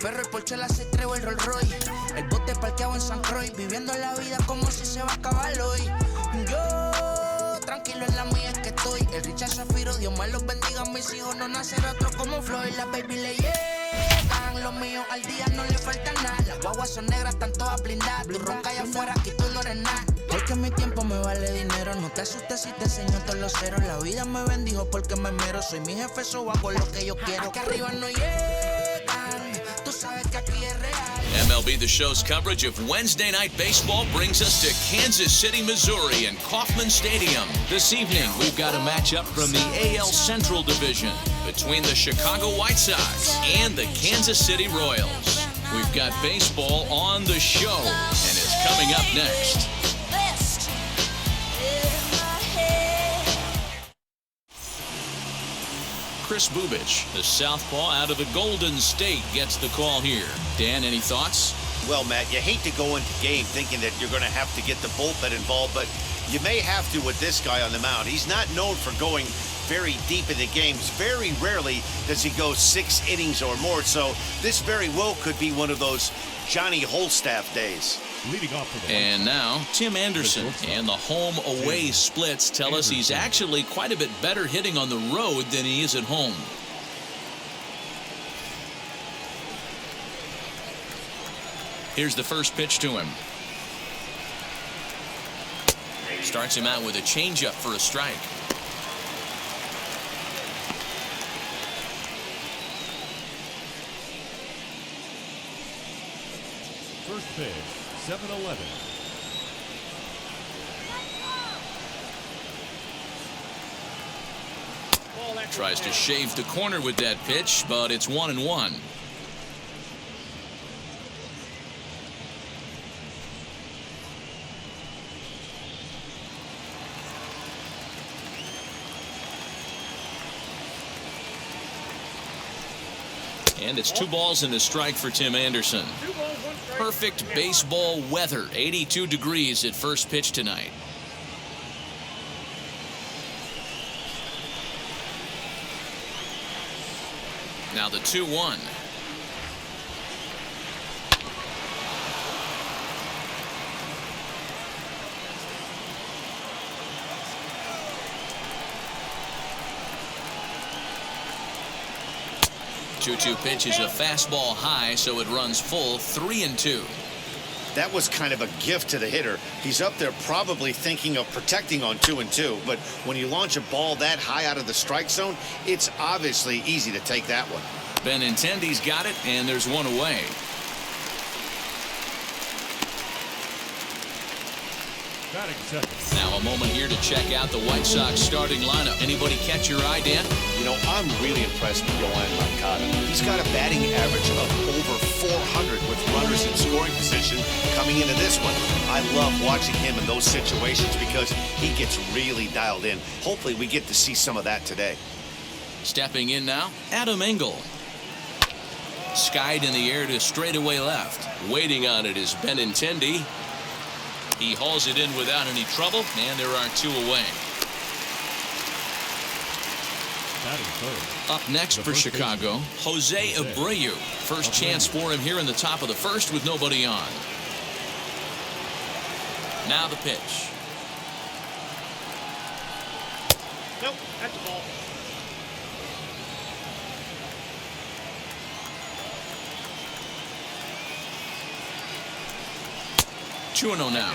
Ferro y Porsche, la 6 el Rolls Royce. El bote parqueado en San Croix, viviendo la vida como si se va a acabar hoy. Yo, tranquilo en la mía es que estoy. El Richard Shafiro, Dios me los bendiga. Mis hijos no nacerá otro como Floyd. Las baby le llegan, los míos al día no le falta nada. Las guaguas son negras, están todas blindadas. Tú ronca allá afuera, aquí tú no eres nada. Porque mi tiempo me vale dinero. No te asustes si te enseño todos los ceros. La vida me bendijo porque me mero. Soy mi jefe, so hago lo que yo quiero. Aquí arriba no llegan. Tú sabes que aquí es real. MLB The Show's coverage of Wednesday Night Baseball brings us to Kansas City, Missouri and Kauffman Stadium. This evening, we've got a matchup from the AL Central Division between the Chicago White Sox and the Kansas City Royals. We've got baseball on the show, and it's coming up next. Kris Bubic, the southpaw out of the Golden State, gets the call here. Dan, any thoughts? Well, Matt, you hate to go into game thinking that you're going to have to get the bullpen involved, but you may have to with this guy on the mound. He's not known for going very deep into games. Very rarely does he go 6 innings or more, so this very well could be one of those Johnny Holstaff days. And now, Tim Anderson. And the home-away splits tell us he's actually quite a bit better hitting on the road than he is at home. Here's the first pitch to him. Starts him out with a changeup for a strike. First pitch, 7-11. Tries to shave the corner with that pitch, but it's 1-1. And it's 2 balls and a strike for Tim Anderson. Perfect baseball weather, 82 degrees at first pitch tonight. Now the 2-1. Two pitch is a fastball high, so it runs full, 3-2. That was kind of a gift to the hitter. He's up there probably thinking of protecting on 2-2, but when you launch a ball that high out of the strike zone, it's obviously easy to take that one. Benintendi's got it, and there's one away. Now a moment here to check out the White Sox starting lineup. Anybody catch your eye, Dan? You know, I'm really impressed with Yohan Moncada. He's got a batting average of over 400 with runners in scoring position coming into this one. I love watching him in those situations because he gets really dialed in. Hopefully we get to see some of that today. Stepping in now, Adam Engel. Skied in the air to straightaway left. Waiting on it is Benintendi. He hauls it in without any trouble, and there are 2 away. Up next for Chicago, Jose Abreu. First chance for him here in the top of the first with nobody on. Now the pitch. Nope, that's the ball. Two-0 now.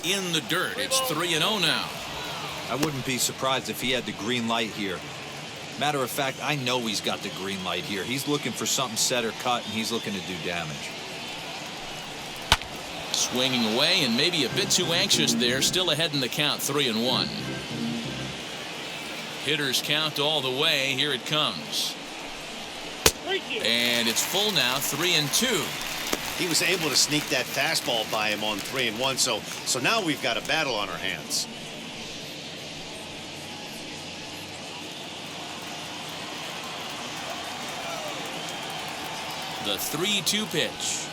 In the dirt, it's 3-0 now. I wouldn't be surprised if he had the green light here. Matter of fact, I know he's got the green light here. He's looking for something set or cut, and he's looking to do damage. Swinging away and maybe a bit too anxious there. Still ahead in the count, 3-1. Hitters count all the way. Here it comes. And it's full now, 3-2. He was able to sneak that fastball by him on 3-1. So now we've got a battle on our hands. The 3-2 pitch.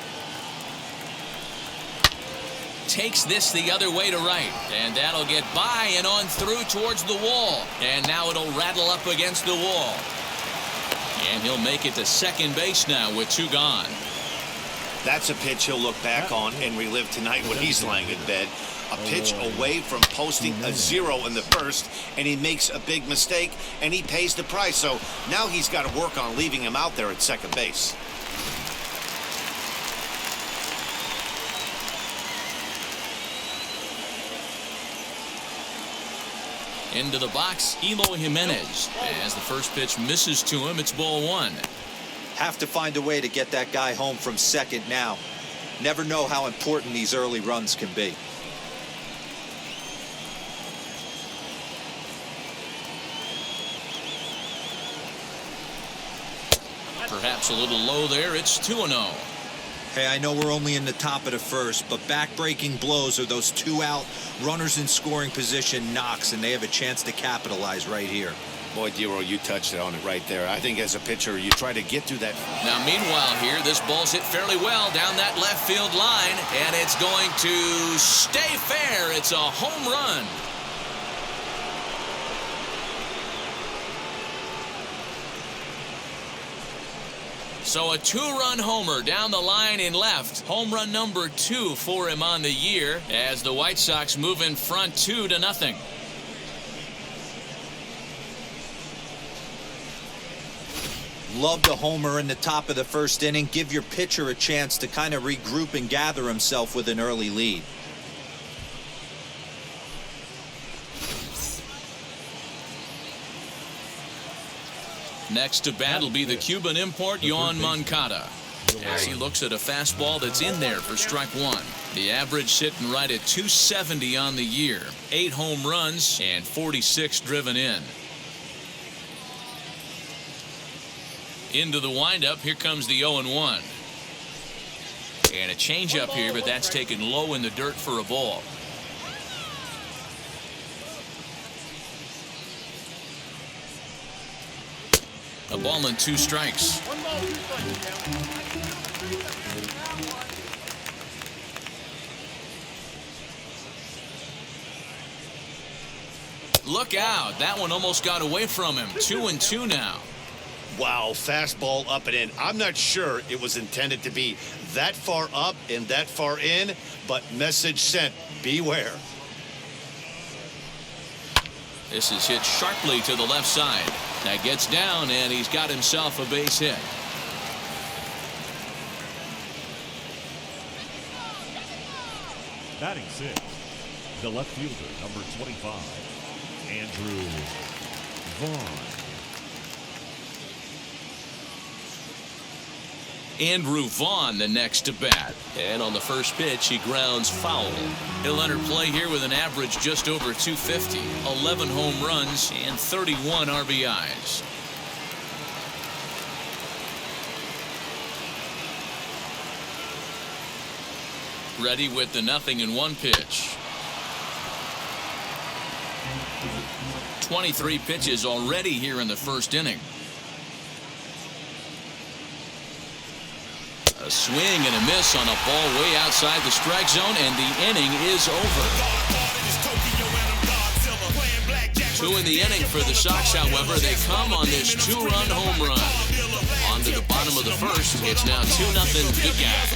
takes this the other way to right. And that'll get by and on through towards the wall. And now it'll rattle up against the wall. And he'll make it to second base now with 2 gone. That's a pitch he'll look back on and relive tonight when he's lying in bed. A pitch away from posting a 0 in the first, and he makes a big mistake, and he pays the price. So now he's got to work on leaving him out there at second base. Into the box, Eloy Jimenez. As the first pitch misses to him, it's ball 1. Have to find a way to get that guy home from second now. Never know how important these early runs can be. Perhaps a little low there. It's 2-0. Hey, I know we're only in the top of the first, but back-breaking blows are those 2 out, runners in scoring position knocks, and they have a chance to capitalize right here. Boy, Dero, you touched on it right there. I think as a pitcher, you try to get through that. Now, meanwhile here, this ball's hit fairly well down that left field line, and it's going to stay fair. It's a home run. So a 2-run homer down the line in left. Home run number 2 for him on the year as the White Sox move in front 2-0. Love the homer in the top of the first inning. Give your pitcher a chance to kind of regroup and gather himself with an early lead. Next to bat will be the Cuban import, Yoan Moncada, as he looks at a fastball that's in there for strike 1. The average sitting right at 270 on the year. 8 home runs and 46 driven in. Into the windup, here comes the 0-1. And a changeup here, but that's taken low in the dirt for a ball. A ball and 2 strikes. Look out. That one almost got away from him. 2-2 now. Wow, fastball up and in. I'm not sure it was intended to be that far up and that far in, but message sent. Beware. This is hit sharply to the left side. That gets down, and he's got himself a base hit. Batting 6, the left fielder, number 25, Andrew Vaughn. Andrew Vaughn, the next to bat. And on the first pitch, he grounds foul. He'll enter play here with an average just over 250, 11 home runs, and 31 RBIs. Ready with the 0-1 pitch. 23 pitches already here in the first inning. A swing and a miss on a ball way outside the strike zone, and the inning is over. 2 in the inning for the Sox, however. They come on this 2-run home run. On to the bottom of the first. It's now 2-0 Bubic.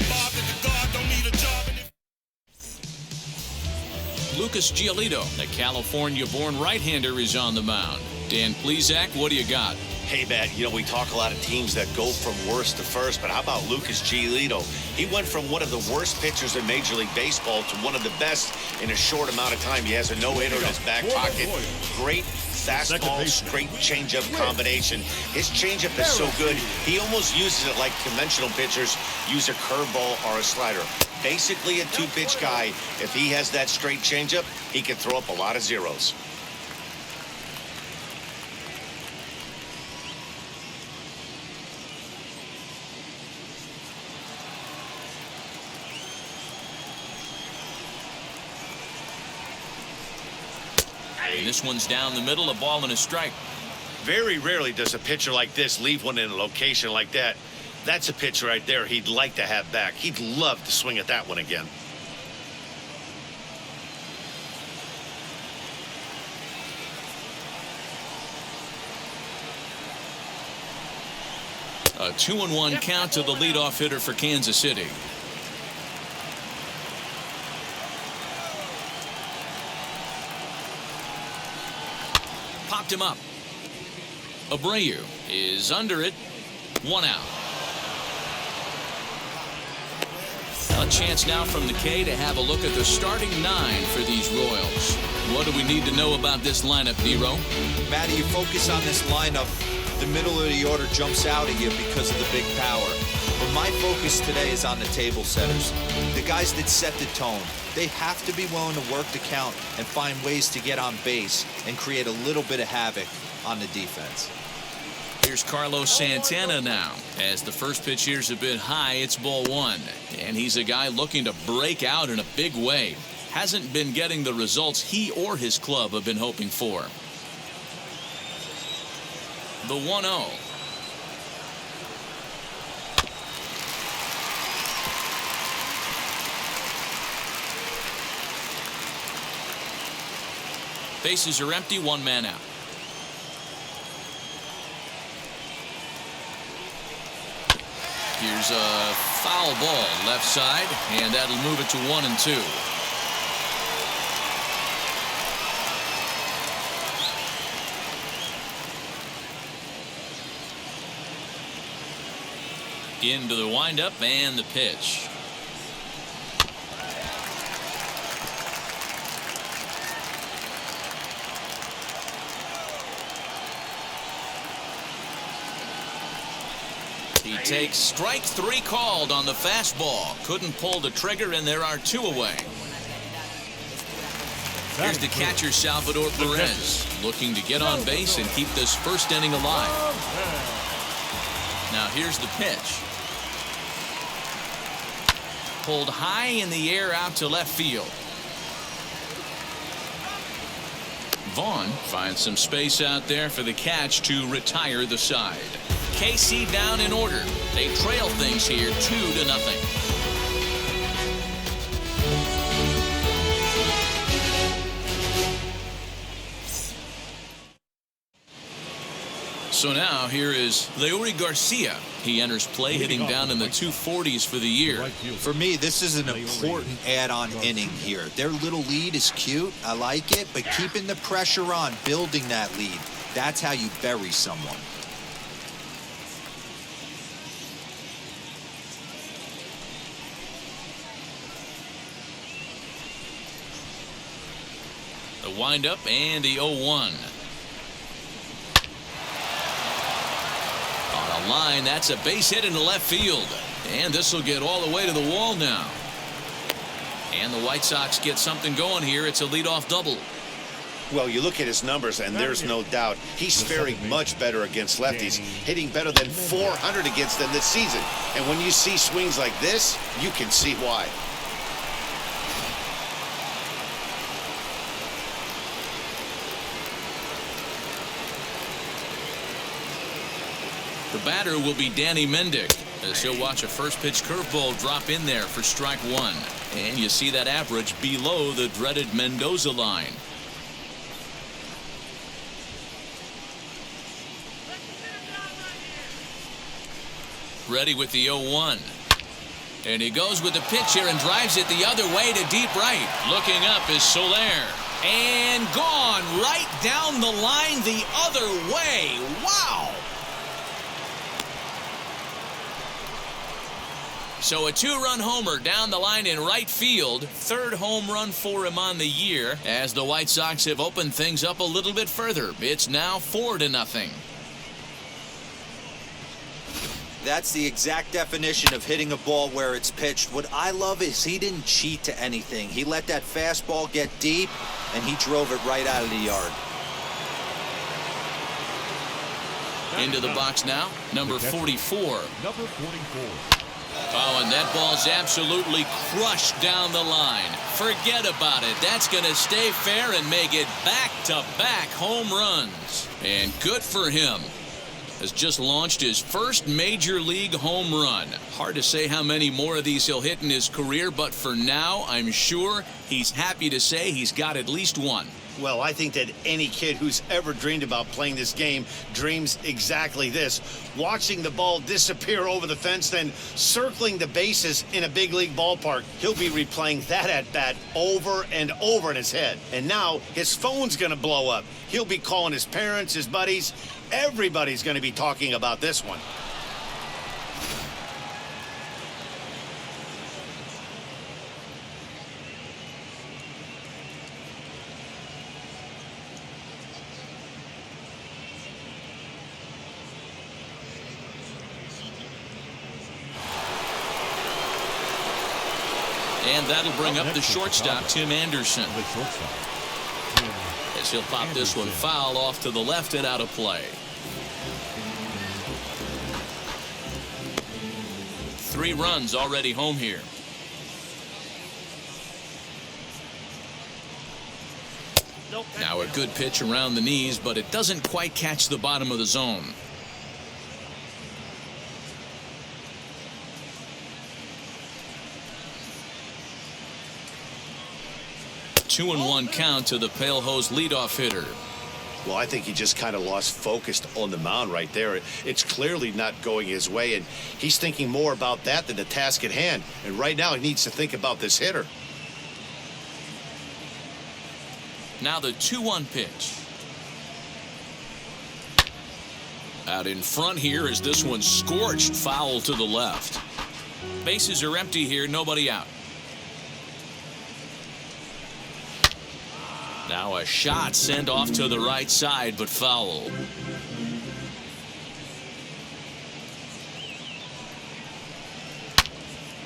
Lucas Giolito, the California-born right-hander, is on the mound. Dan Plesac, what do you got? Hey, Matt, you know, we talk a lot of teams that go from worst to first, but how about Lucas Giolito? He went from one of the worst pitchers in Major League Baseball to one of the best in a short amount of time. He has a no-hitter in his back pocket. Great fastball, straight changeup combination. His changeup is so good, he almost uses it like conventional pitchers use a curveball or a slider. Basically a 2-pitch guy. If he has that straight changeup, he can throw up a lot of zeros. And this one's down the middle, a ball and a strike. Very rarely does a pitcher like this leave one in a location like that. That's a pitch right there he'd like to have back. He'd love to swing at that one again. A 2-1 count to the leadoff hitter for Kansas City. Popped him up. Abreu is under it. 1 out. A chance now from the K to have a look at the starting 9 for these Royals. What do we need to know about this lineup, Nero? Matty, you focus on this lineup, the middle of the order jumps out at you because of the big power. But my focus today is on the table setters, the guys that set the tone. They have to be willing to work the count and find ways to get on base and create a little bit of havoc on the defense. Here's Carlos Santana now. As the first pitch here's a bit high, it's ball 1. And he's a guy looking to break out in a big way. Hasn't been getting the results he or his club have been hoping for. The 1-0. Bases are empty, 1 man out. Here's a foul ball left side, and that'll move it to 1-2. Into the windup and the pitch. He takes strike 3 called on the fastball. Couldn't pull the trigger, and there are 2 away. Here's the catcher, Salvador Perez, looking to get on base and keep this first inning alive. Now here's the pitch. Pulled high in the air out to left field. Vaughn finds some space out there for the catch to retire the side. KC down in order. They trail things here 2-0. So now here is Leury Garcia. He enters play hitting down in the 240s for the year. For me, this is an important add-on inning here. Their little lead is cute. I like it, but keeping the pressure on, building that lead, that's how you bury someone. The windup and the 0-1. On a line, that's a base hit into left field. And this will get all the way to the wall now. And the White Sox get something going here. It's a leadoff double. Well, you look at his numbers, and there's no doubt he's faring much better against lefties, hitting better than 400 against them this season. And when you see swings like this, you can see why. The batter will be Danny Mendick, as he'll watch a first pitch curveball drop in there for strike 1. And you see that average below the dreaded Mendoza line. Ready with the 0-1. And he goes with the pitch here and drives it the other way to deep right. Looking up is Soler. And gone right down the line the other way. Wow! So a 2-run homer down the line in right field. 3rd home run for him on the year, as the White Sox have opened things up a little bit further. It's now 4-0. That's the exact definition of hitting a ball where it's pitched. What I love is he didn't cheat to anything. He let that fastball get deep, and he drove it right out of the yard. Into the box now, number 44. Number 44. Oh, and that ball's absolutely crushed down the line. Forget about it. That's going to stay fair and make it back-to-back home runs. And good for him. Has just launched his first major league home run. Hard to say how many more of these he'll hit in his career, but for now, I'm sure he's happy to say he's got at least one. Well, I think that any kid who's ever dreamed about playing this game dreams exactly this. Watching the ball disappear over the fence, then circling the bases in a big league ballpark. He'll be replaying that at-bat over and over in his head. And now his phone's going to blow up. He'll be calling his parents, his buddies. Everybody's going to be talking about this one. And that'll bring up the shortstop, Tim Anderson. As he'll pop this one foul off to the left and out of play. 3 runs already home here. Now a good pitch around the knees, but it doesn't quite catch the bottom of the zone. 2-1 count to the Pale Hose leadoff hitter. Well, I think he just kind of lost focus on the mound right there. It's clearly not going his way, and he's thinking more about that than the task at hand. And right now he needs to think about this hitter. Now the 2-1 pitch. Out in front here as this one scorched foul to the left. Bases are empty here, nobody out. Now a shot sent off to the right side, but foul.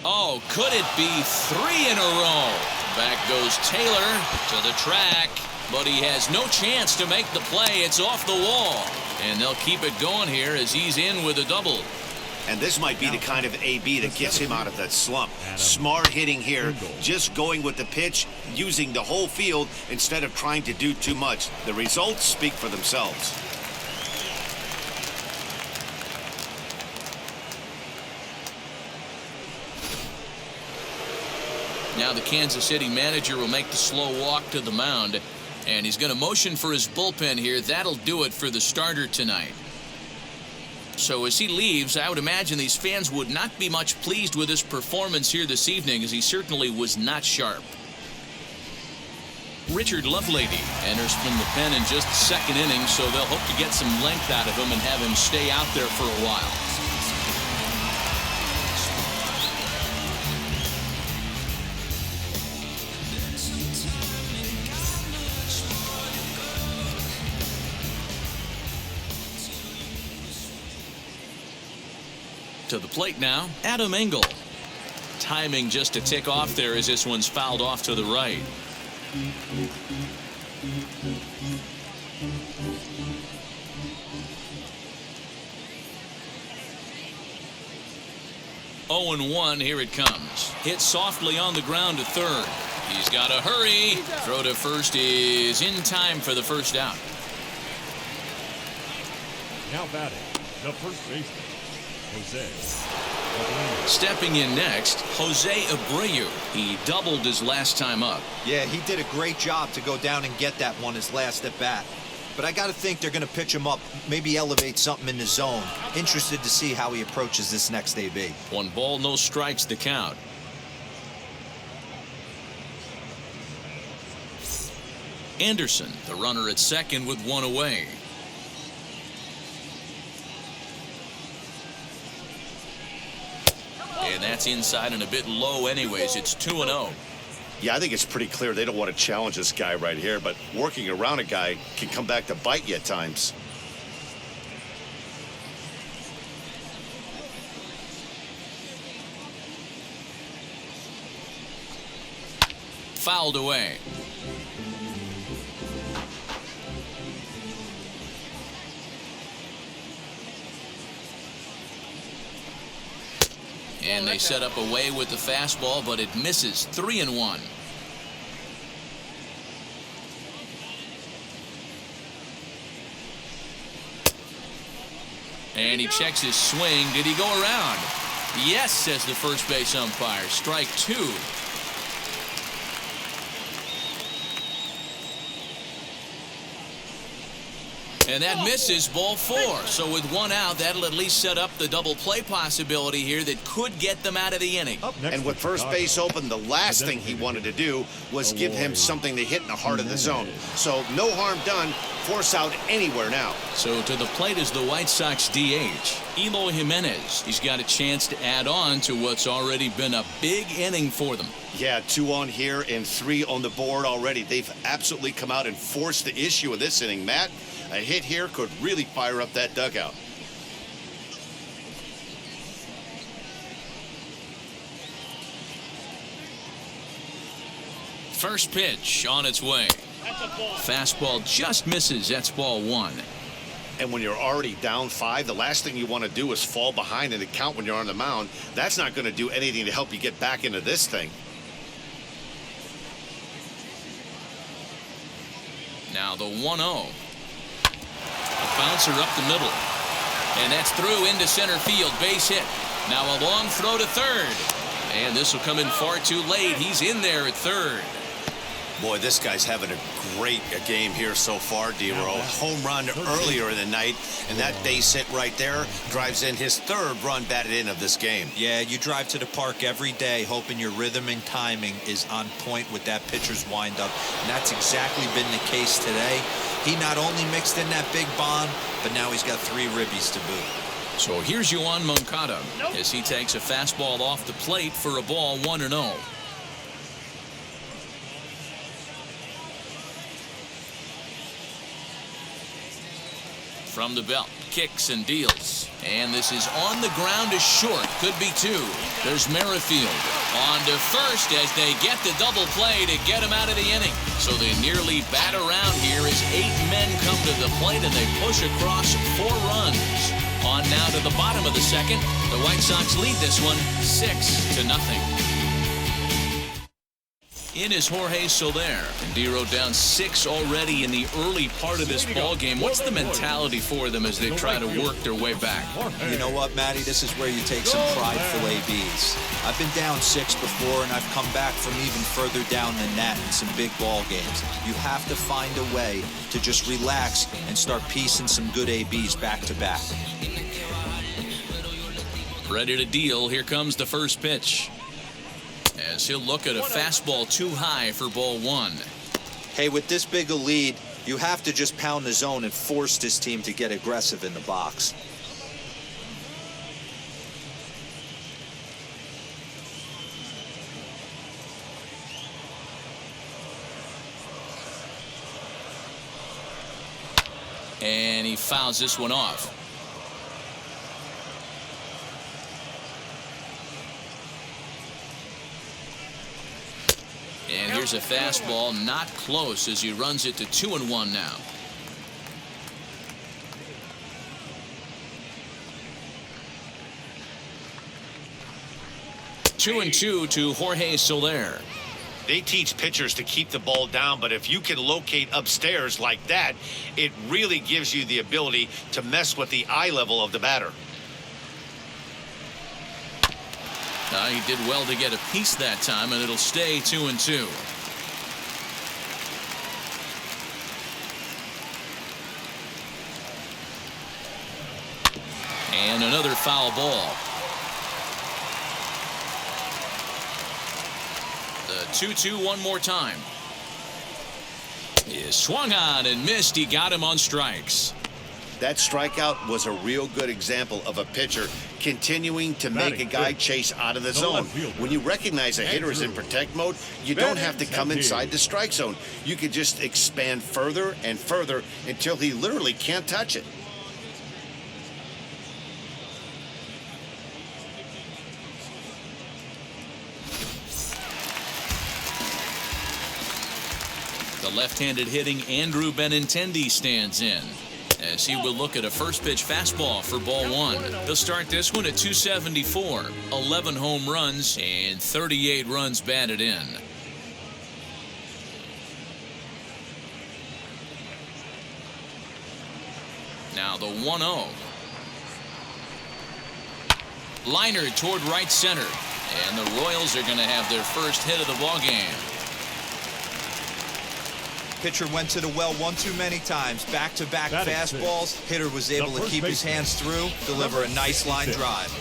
Oh, could it be 3 in a row? Back goes Taylor to the track, but he has no chance to make the play. It's off the wall, and they'll keep it going here as he's in with a double. And this might be the kind of AB that gets him out of that slump. Smart hitting here, just going with the pitch, using the whole field instead of trying to do too much. The results speak for themselves. Now the Kansas City manager will make the slow walk to the mound, and he's going to motion for his bullpen here. That'll do it for the starter tonight. So as he leaves, I would imagine these fans would not be much pleased with his performance here this evening, as he certainly was not sharp. Richard Lovelady enters from the pen in just the second inning, so they'll hope to get some length out of him and have him stay out there for a while. To the plate now, Adam Engel. Timing just a tick off there as this one's fouled off to the right. Oh and 1, here it comes. Hit softly on the ground to third. He's got to hurry. Throw to first is in time for the first out. Now batting, the first baseman, Jose. Stepping in next, Jose Abreu. He doubled his last time up. Yeah, he did a great job to go down and get that one his last at bat. But I got to think they're going to pitch him up, maybe elevate something in the zone. Interested to see how he approaches this next AB. 1 ball, no strikes the count. Anderson, the runner at second with 1 away. And that's inside and a bit low anyways. It's 2-0. Yeah, I think it's pretty clear they don't want to challenge this guy right here, but working around a guy can come back to bite you at times. Fouled away. And they set up away with the fastball, but it misses. 3-1. And he checks his swing. Did he go around? Yes, says the first base umpire. Strike 2. And that misses, ball 4. So with 1 out, that'll at least set up the double play possibility here that could get them out of the inning. And with first base open, the last thing he wanted to do was give him something to hit in the heart of the zone. So no harm done. Force out anywhere now. So to the plate is the White Sox DH, Eloy Jimenez. He's got a chance to add on to what's already been a big inning for them. Yeah, 2 on here and 3 on the board already. They've absolutely come out and forced the issue of this inning, Matt. A hit here could really fire up that dugout. First pitch on its way. Fastball just misses. That's ball 1. And when you're already down 5, the last thing you want to do is fall behind in the count when you're on the mound. That's not going to do anything to help you get back into this thing. Now the 1-0. A bouncer up the middle. And that's through into center field. Base hit. Now a long throw to third. And this will come in far too late. He's in there at third. Boy, this guy's having a great game here so far, D-Row. Home run earlier in the night, and that base hit right there drives in his 3rd run batted in of this game. Yeah, you drive to the park every day hoping your rhythm and timing is on point with that pitcher's windup, and that's exactly been the case today. He not only mixed in that big bomb, but now he's got 3 ribbies to boot. So here's Yoan Moncada as he takes a fastball off the plate for a ball 1-0. From the belt, kicks and deals. And this is on the ground is short. Could be 2. There's Merrifield on to first as they get the double play to get him out of the inning. So they nearly bat around here as 8 men come to the plate and they push across 4 runs. On now to the bottom of the 2nd. The White Sox lead this one 6-0. In is Jorge Soler, and D-Row down 6 already in the early part of this ball game. What's the mentality for them as they try to work their way back? You know what, Matty? This is where you take some prideful ABs. I've been down 6 before, and I've come back from even further down than that in some big ball games. You have to find a way to just relax and start piecing some good ABs back to back. Ready to deal. Here comes the first pitch. As he'll look at a fastball too high for ball 1. Hey, with this big a lead, you have to just pound the zone and force this team to get aggressive in the box. And he fouls this one off. And here's a fastball, not close, as he runs it to 2-1 now. Two and two to Jorge Soler. They teach pitchers to keep the ball down, but if you can locate upstairs like that, it really gives you the ability to mess with the eye level of the batter. He did well to get a piece that time, and it'll stay 2-2. And another foul ball. The 2-2 one more time. He swung on and missed. He got him on strikes. That strikeout was a real good example of a pitcher continuing to make a guy chase out of the zone. When you recognize a hitter is in protect mode, you don't have to come inside the strike zone. You can just expand further and further until he literally can't touch it. The left-handed hitting Andrew Benintendi stands in, as he will look at a first pitch fastball for ball 1. They'll start this one at 274, 11 home runs and 38 runs batted in. Now the 1-0. Liner toward right center, and the Royals are going to have their first hit of the ball game. Pitcher went to the well one too many times. Back-to-back Batting fastballs. six. Hitter was able to first keep his baseman. hands through, deliver a nice line Six. drive.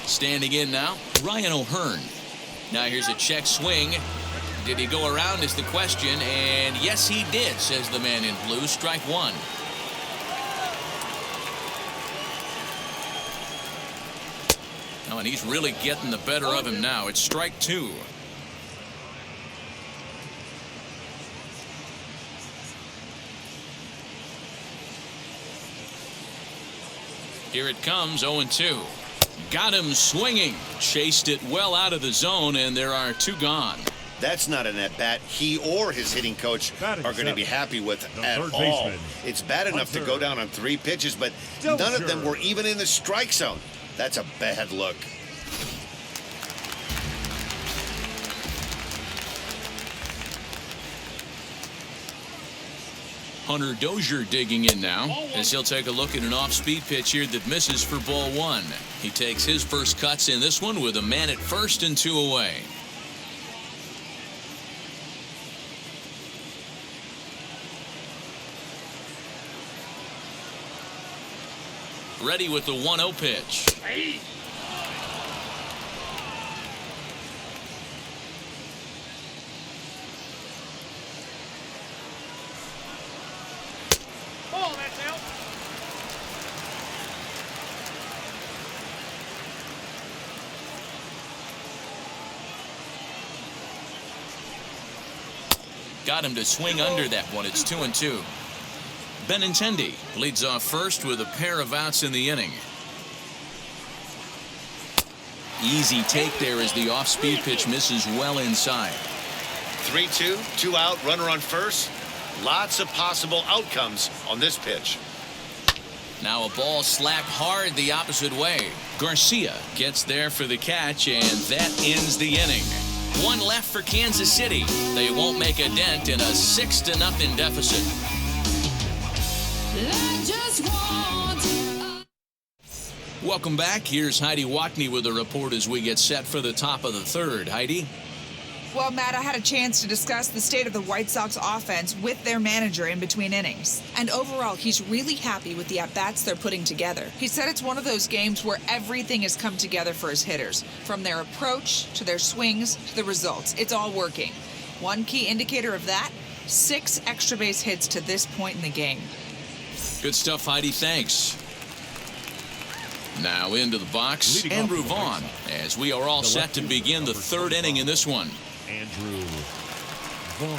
Standing in now, Ryan O'Hearn. Now here's a check swing. Did he go around is the question, and yes he did, says the man in blue. Strike one. Oh, and he's really getting the better of him now. It's strike two. Here it comes, 0-2. Got him swinging. Chased it well out of the zone, and there are two gone. That's not an at-bat he or his hitting coach Batting are going to be seven. happy with The at third all. baseman. It's bad enough to go down on 3 pitches, but none of them were even in the strike zone. That's a bad look. Hunter Dozier digging in now as he'll take a look at an off-speed pitch here that misses for ball one. He takes his first cuts in this one with a man at first and 2 away. Ready with the 1-0 pitch. Ball, that's out. Got him to swing under that one. It's 2-2. Benintendi leads off first with a pair of outs in the inning. Easy take there as the off-speed pitch misses well inside. 3-2, 2 out, runner on first. Lots of possible outcomes on this pitch. Now a ball slapped hard the opposite way. Garcia gets there for the catch, and that ends the inning. One left for Kansas City. They won't make a dent in a 6-0 deficit. Welcome back. Here's Heidi Watney with a report as we get set for the top of the third. Heidi? Well, Matt, I had a chance to discuss the state of the White Sox offense with their manager in between innings. And overall, he's really happy with the at-bats they're putting together. He said it's one of those games where everything has come together for his hitters. From their approach, to their swings, to the results. It's all working. One key indicator of that, 6 extra base hits to this point in the game. Good stuff, Heidi. Thanks. Now into the box, Leading Andrew off the White Vaughn, Sox, as we are all the set to lefty, begin the number third inning in this one. Andrew Vaughn.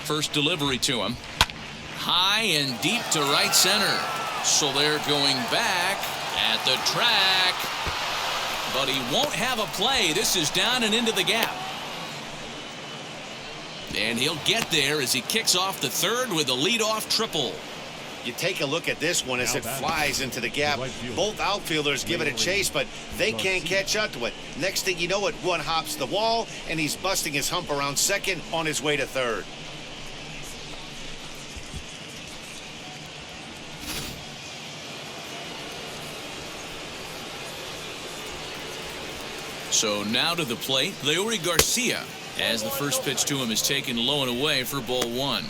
First delivery to him. High and deep to right center. So they're going back at the track. But he won't have a play. This is down and into the gap. And he'll get there as he kicks off the third with a leadoff triple. You take a look at this one as it flies into the gap. Both outfielders give it a chase, but they can't catch up to it. Next thing you know it, one hops the wall, and he's busting his hump around second on his way to third. So now to the plate, Leury Garcia, as the first pitch to him is taken low and away for ball one.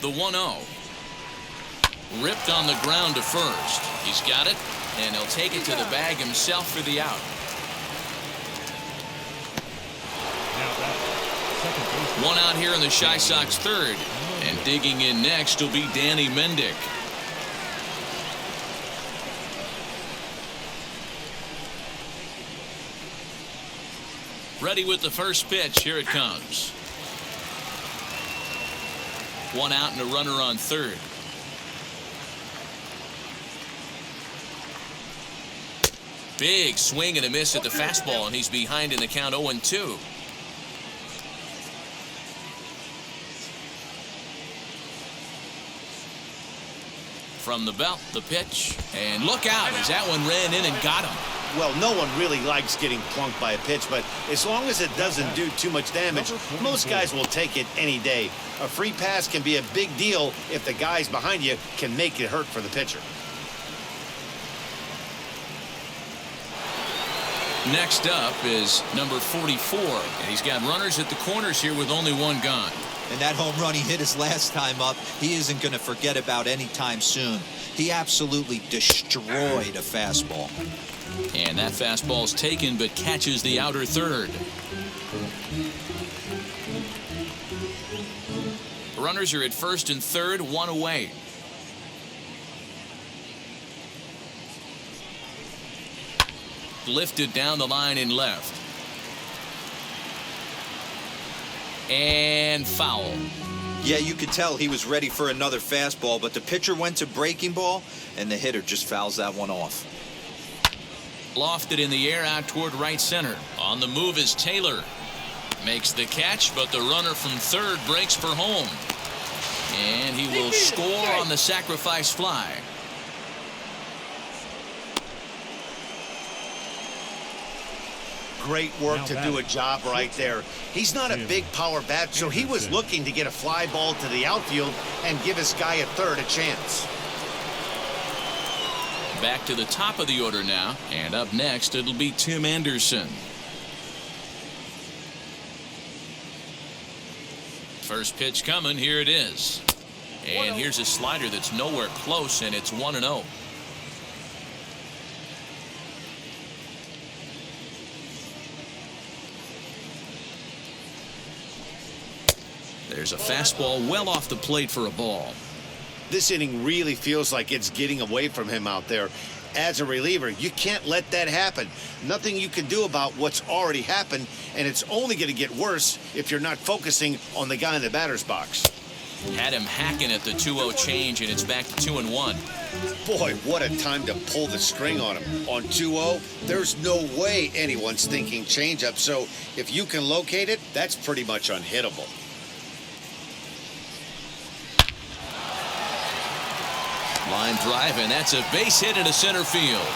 The 1-0. Ripped on the ground to first. He's got it, and he'll take it to the bag himself for the out. One out here in the Chi Sox third. And digging in next will be Danny Mendick. Ready with the first pitch. Here it comes. One out and a runner on third. Big swing and a miss at the fastball, and he's behind in the count 0-2. From the belt, the pitch, and look out as that one ran in and got him. Well, no one really likes getting plunked by a pitch, but as long as it doesn't do too much damage, most guys will take it any day. A free pass can be a big deal if the guys behind you can make it hurt for the pitcher. Next up is number 44, and he's got runners at the corners here with only one gone. And that home run he hit his last time up, he isn't going to forget about anytime soon. He absolutely destroyed a fastball. And that fastball's taken but catches the outer third. Runners are at first and third, one away. Lifted down the line in left. And foul. Yeah, you could tell he was ready for another fastball, but the pitcher went to breaking ball, and the hitter just fouls that one off. Lofted in the air out toward right center. On the move is Taylor. Makes the catch, but the runner from third breaks for home. And he will score on the sacrifice fly. Great work to do a job right there. He's not a big power bat, so he was looking to get a fly ball to the outfield and give his guy at third a chance. Back to the top of the order now, and up next it'll be Tim Anderson. First pitch coming, here it is. And here's a slider that's nowhere close, and it's 1-0. There's a fastball well off the plate for a ball. This inning really feels like it's getting away from him out there. As a reliever, you can't let that happen. Nothing you can do about what's already happened, and it's only going to get worse if you're not focusing on the guy in the batter's box. Had him hacking at the 2-0 change, and it's back to 2-1. Boy, what a time to pull the string on him. On 2-0, there's no way anyone's thinking changeup, so if you can locate it, that's pretty much unhittable. Line drive, and that's a base hit into center field.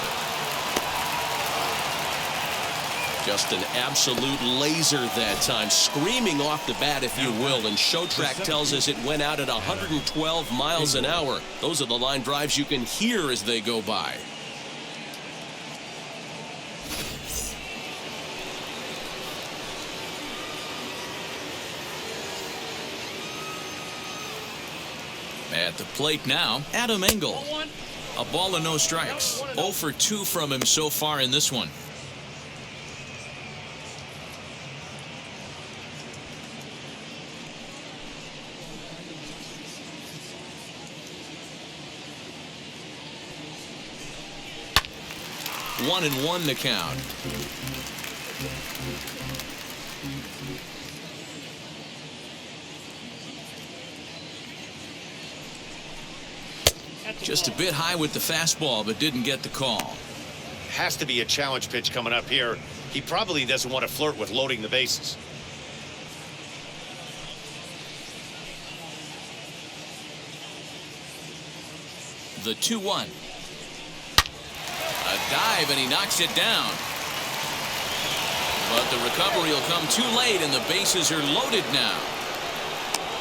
Just an absolute laser that time, screaming off the bat, if you will, and Showtrack tells us it went out at 112 miles an hour. Those are the line drives you can hear as they go by. At the plate now, Adam Engel. A ball and no strikes. 0 for 2 from him so far in this one. One and one to count. Just a bit high with the fastball, but didn't get the call. Has to be a challenge pitch coming up here. He probably doesn't want to flirt with loading the bases. The 2-1. A dive, and he knocks it down. But the recovery will come too late, and the bases are loaded now.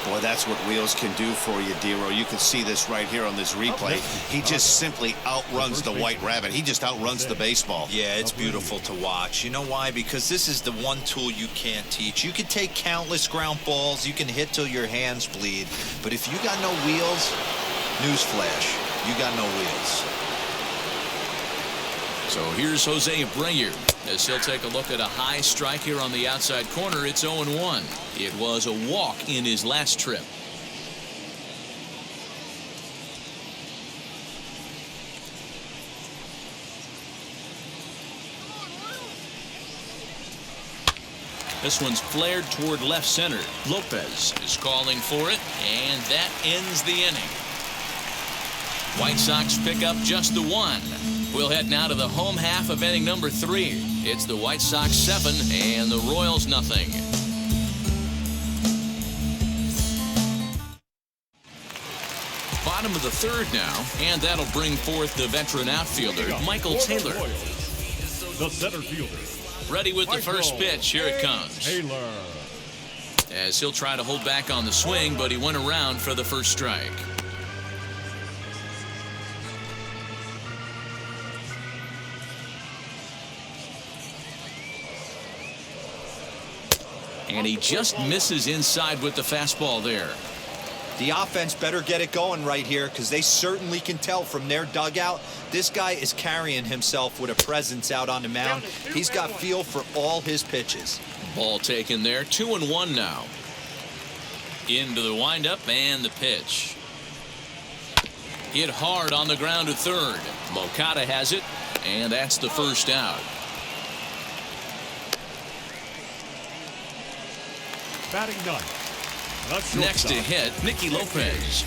Boy, that's what wheels can do for you, Dero. You can see this right here on this replay. He just simply outruns the White Rabbit. He just outruns the baseball. Yeah, it's beautiful to watch. You know why? Because this is the one tool you can't teach. You can take countless ground balls. You can hit till your hands bleed. But if you got no wheels, newsflash, you got no wheels. So here's Jose Abreu as he'll take a look at a high strike here on the outside corner. It's 0-1. It was a walk in his last trip. This one's flared toward left center. Lopez is calling for it, and that ends the inning. White Sox pick up just the one. We'll head now to the home half of inning number 3. It's the White Sox 7 and the Royals nothing. bottom of the third now, and that'll bring forth the veteran outfielder, Michael Taylor. The center fielder. Ready with the first pitch. Here it comes. Taylor. As he'll try to hold back on the swing, but he went around for the first strike. And he just misses inside with the fastball there. The offense better get it going right here, because they certainly can tell from their dugout this guy is carrying himself with a presence out on the mound. He's got feel for all his pitches. Ball taken there. 2-1 now. Into the windup and the pitch. Hit hard on the ground to third. Moncada has it, and that's the first out. Batting ninth. Next to hit, Nicky Lopez.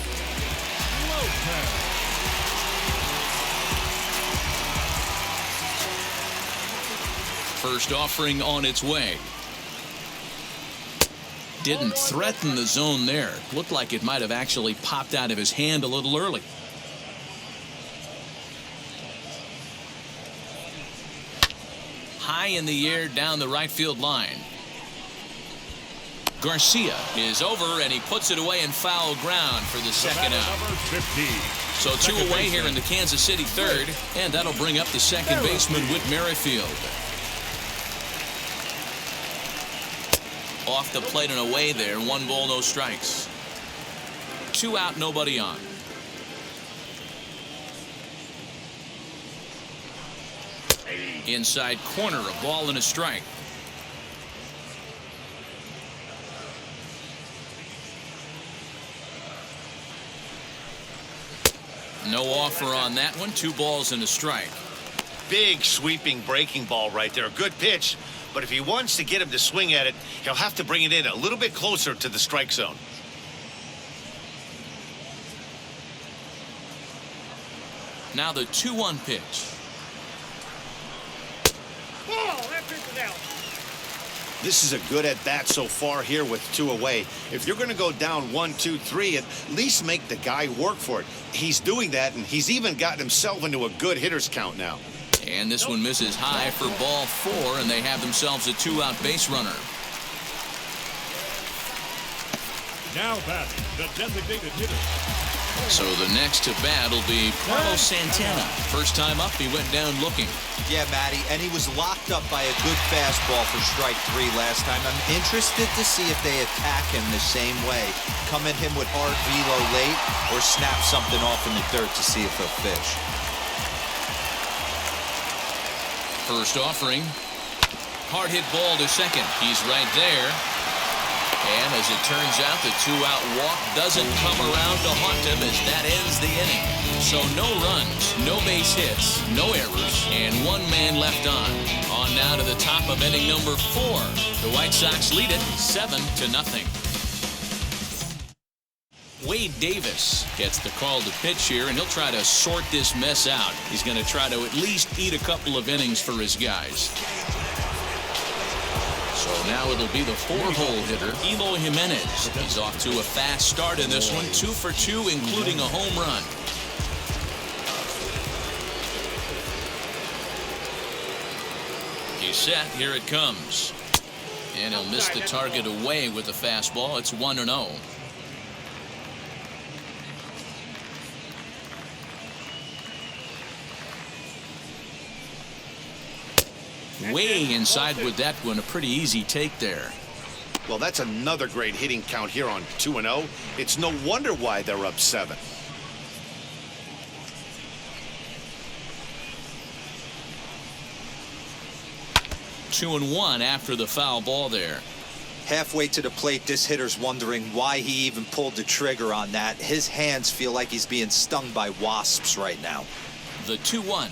First offering on its way. Didn't threaten the zone there. Looked like it might have actually popped out of his hand a little early. High in the air down the right field line. Garcia is over, and he puts it away in foul ground for the second out. So 2 away here in the Kansas City third, and that'll bring up the second baseman, Whit Merrifield. Off the plate and away there. 1 ball, no strikes. 2 out, nobody on. Inside corner, a ball and a strike. No offer on that one. 2 balls and a strike. Big sweeping breaking ball right there. Good pitch. But if he wants to get him to swing at it, he'll have to bring it in a little bit closer to the strike zone. Now the 2-1 pitch. Ball, that pitch is out. This is a good at bat so far here with 2 away. If you're going to go down 1, 2, 3, at least make the guy work for it. He's doing that, and he's even gotten himself into a good hitter's count now. And this one misses high for ball 4, and they have themselves a 2-out base runner. Now batting, the designated hitter. So the next to bat will be Carlos Santana. First time up, he went down looking. Yeah, Matty, and he was locked up by a good fastball for strike 3 last time. I'm interested to see if they attack him the same way. Come at him with hard velo late, or snap something off in the dirt to see if he'll fish. First offering. Hard hit ball to second. He's right there. And as it turns out, the 2-out walk doesn't come around to haunt him as that ends the inning. So no runs, no base hits, no errors, and 1 man left on. On now to the top of inning number 4. The White Sox lead it 7-0. Wade Davis gets the call to pitch here, and he'll try to sort this mess out. He's going to try to at least eat a couple of innings for his guys. So now it'll be the 4-hole hitter, Eloy Jimenez. He's off to a fast start in this one, 2 for 2, including a home run. He's set. Here it comes. And he'll miss the target away with the fastball. It's 1-0. Way inside with that one. A pretty easy take there. Well, that's another great hitting count here on 2-0. It's no wonder why they're up 7. Two and one after the foul ball there. Halfway to the plate, this hitter's wondering why he even pulled the trigger on that. His hands feel like he's being stung by wasps right now. The 2-1.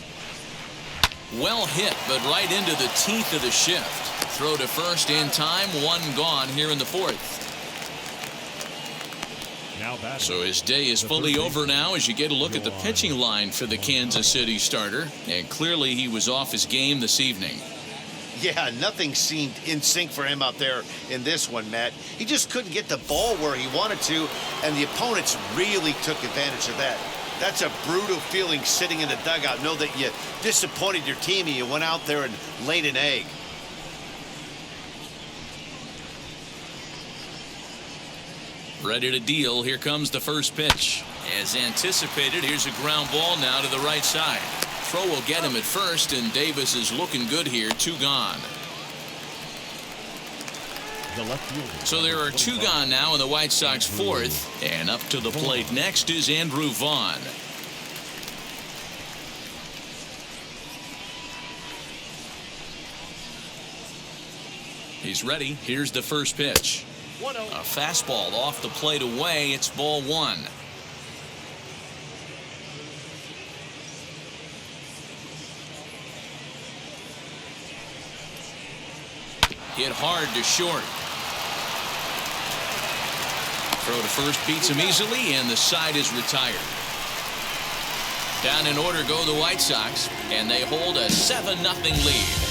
Well hit, but right into the teeth of the shift. Throw to first in time, 1 gone here in the 4th. So his day is fully over now as you get a look at the pitching line for the Kansas City starter. And clearly he was off his game this evening. Yeah, nothing seemed in sync for him out there in this one, Matt. He just couldn't get the ball where he wanted to, and the opponents really took advantage of that. That's a brutal feeling sitting in the dugout. Know that you disappointed your team and you went out there and laid an egg. Ready to deal. Here comes the first pitch. As anticipated, here's a ground ball now to the right side. Throw will get him at first, and Davis is looking good here. 2 gone. The left fielder. So there are 2 gone now in the White Sox 4th. And up to the plate next is Andrew Vaughn. He's ready. Here's the first pitch. A fastball off the plate away. It's ball 1. Hit hard to short. Throw to first beats him easily, and the side is retired. Down in order go the White Sox, and they hold a 7-0 lead.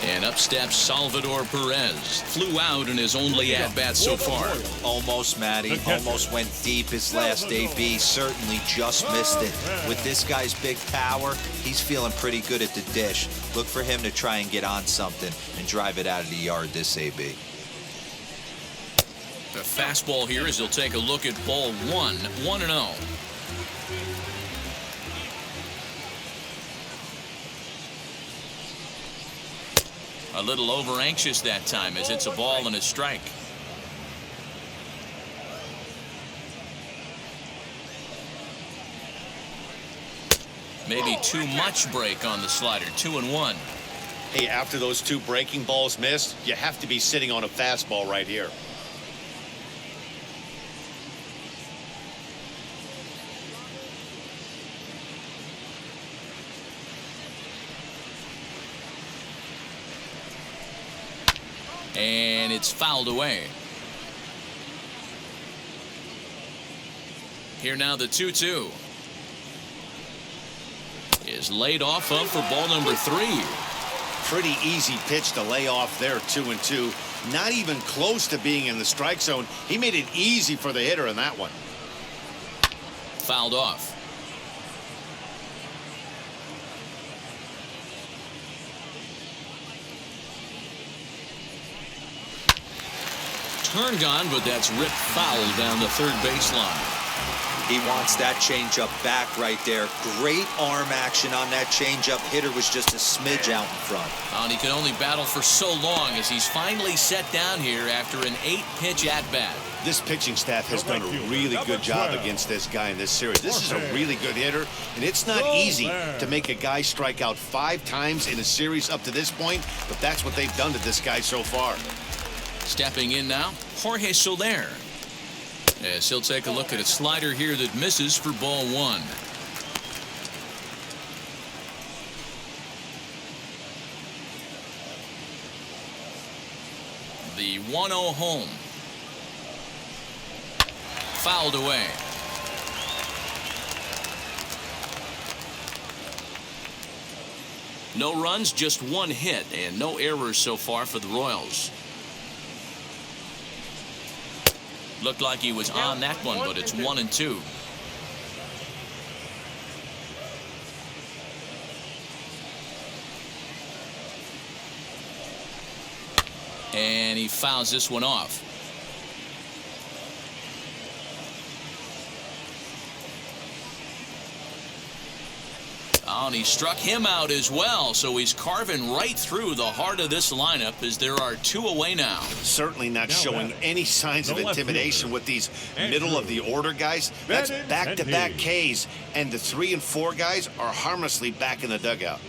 And up steps Salvador Perez. Flew out in his only at-bat so far. Almost, Matty. Almost went deep his last AB. Certainly just missed it. With this guy's big power, he's feeling pretty good at the dish. Look for him to try and get on something and drive it out of the yard this AB. The fastball here as he'll take a look at ball 1. 1-0. A little over anxious that time as it's a ball and a strike. Maybe too much break on the slider. 2-1. Hey, after those 2 breaking balls missed, you have to be sitting on a fastball right here. And it's fouled away. Here now the 2-2. Is laid off of for ball number 3. Pretty easy pitch to lay off there, 2-2. Not even close to being in the strike zone. He made it easy for the hitter in that one. Fouled off. Turn gone, but that's ripped foul down the third baseline. He wants that changeup back right there. Great arm action on that changeup. Hitter was just a smidge out in front. And he can only battle for so long as he's finally set down here after an 8-pitch at-bat. This pitching staff has done a really good job against this guy in this series. This is a really good hitter, and it's not easy to make a guy strike out 5 times in a series up to this point, but that's what they've done to this guy so far. Stepping in now, Jorge Soler. As he'll take a look at a slider here that misses for ball 1. The 1-0 home. Fouled away. No runs, just 1 hit, and no errors so far for the Royals. Looked like he was on that one, but it's 1-2. And he fouls this one off. Oh, and he struck him out as well, so he's carving right through the heart of this lineup as there are 2 away now. Certainly not showing any signs of intimidation with these middle-of-the-order guys. That's back-to-back Ks, and the 3 and 4 guys are harmlessly back in the dugout.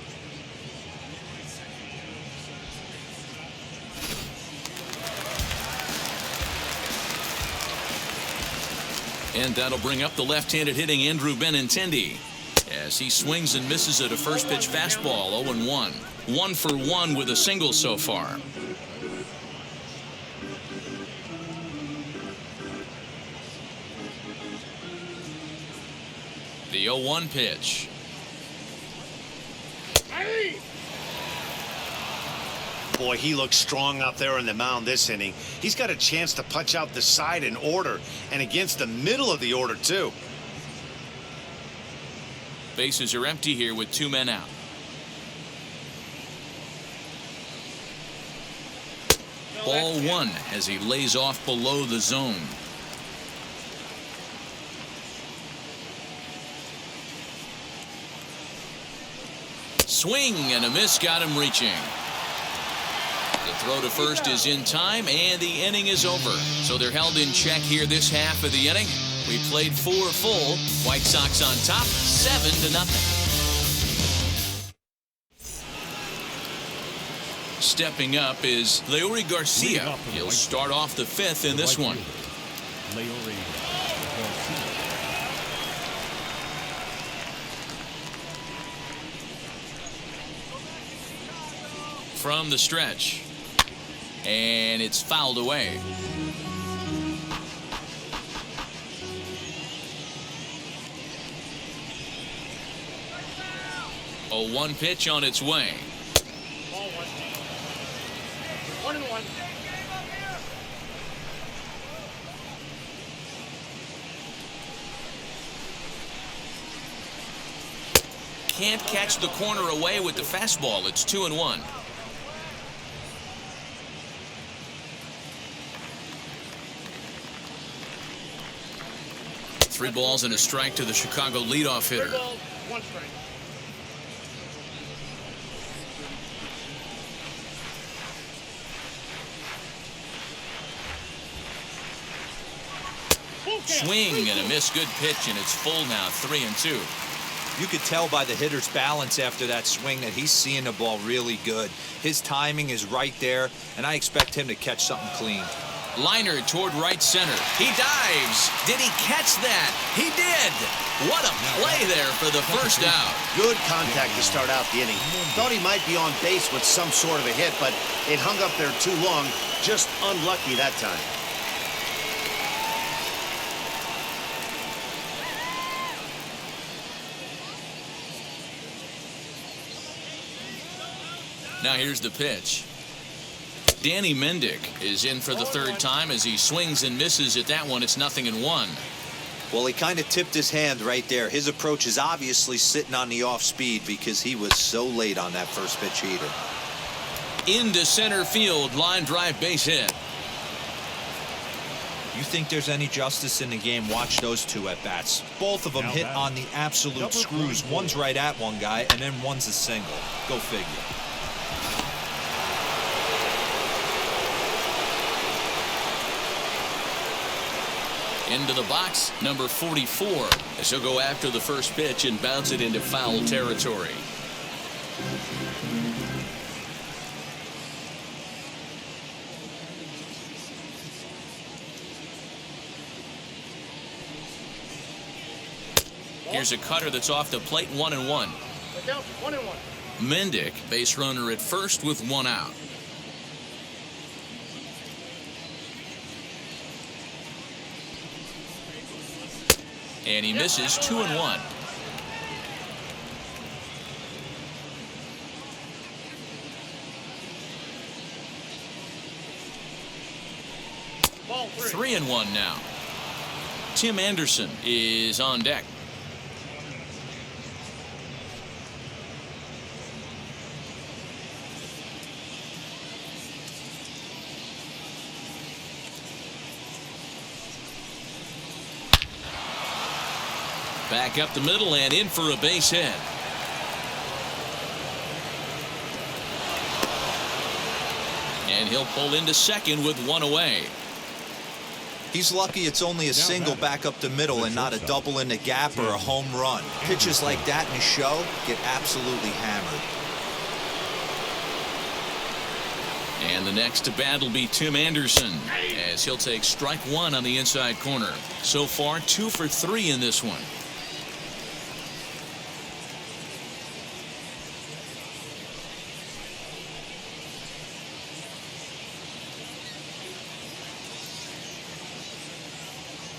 And that'll bring up the left-handed hitting Andrew Benintendi as he swings and misses at a first pitch fastball. 0-1. 1 for 1 with a single so far. The 0-1 pitch. Boy, he looks strong out there on the mound this inning. He's got a chance to punch out the side in order, and against the middle of the order, too. Bases are empty here with 2 men out. Ball 1 as he lays off below the zone. Swing and a miss got him reaching. The throw to first is in time, and the inning is over. So they're held in check here this half of the inning. We played 4 full. White Sox on top, 7-0. Stepping up is Leury Garcia. He'll start off the 5th in this one. Leury Garcia. From the stretch. And it's fouled away. A 1 pitch on its way. Ball 1. 1-1. Can't catch the corner away with the fastball. It's 2-1. Three balls and a strike to the Chicago leadoff 3 hitter. balls, 1 strike. Swing and a miss. Good pitch, and it's full now. 3-2. You could tell by the hitter's balance after that swing that he's seeing the ball really good. His timing is right there, and I expect him to catch something clean. Liner toward right center. He dives. Did he catch that? He did. What a play there for the first out. Good contact to start out the inning. Thought he might be on base with some sort of a hit, but it hung up there too long. Just unlucky that time. Now here's the pitch. Danny Mendick is in for the 3rd time as he swings and misses at that one. It's 0-1. Well, he kind of tipped his hand right there. His approach is obviously sitting on the off speed because he was so late on that first pitch heater. Into center field, line drive, base hit. You think there's any justice in the game? Watch those 2 at bats. Both of them hit on the absolute screws. One's right at one guy, and then one's a single. Go figure. Into the box, number 44. As he'll go after the first pitch and bounce it into foul territory. Here's a cutter that's off the plate, 1-1. Look out, 1-1. Mendick, base runner at first with 1 out. And he misses. 2-1. Ball 3. 3-1 now. Tim Anderson is on deck. Back up the middle and in for a base hit. And he'll pull into second with 1 away. He's lucky it's only a single back up the middle and not a double in the gap or a home run. Pitches like that in a show get absolutely hammered. And the next to bat will be Tim Anderson as he'll take strike 1 on the inside corner. So far 2 for 3 in this one.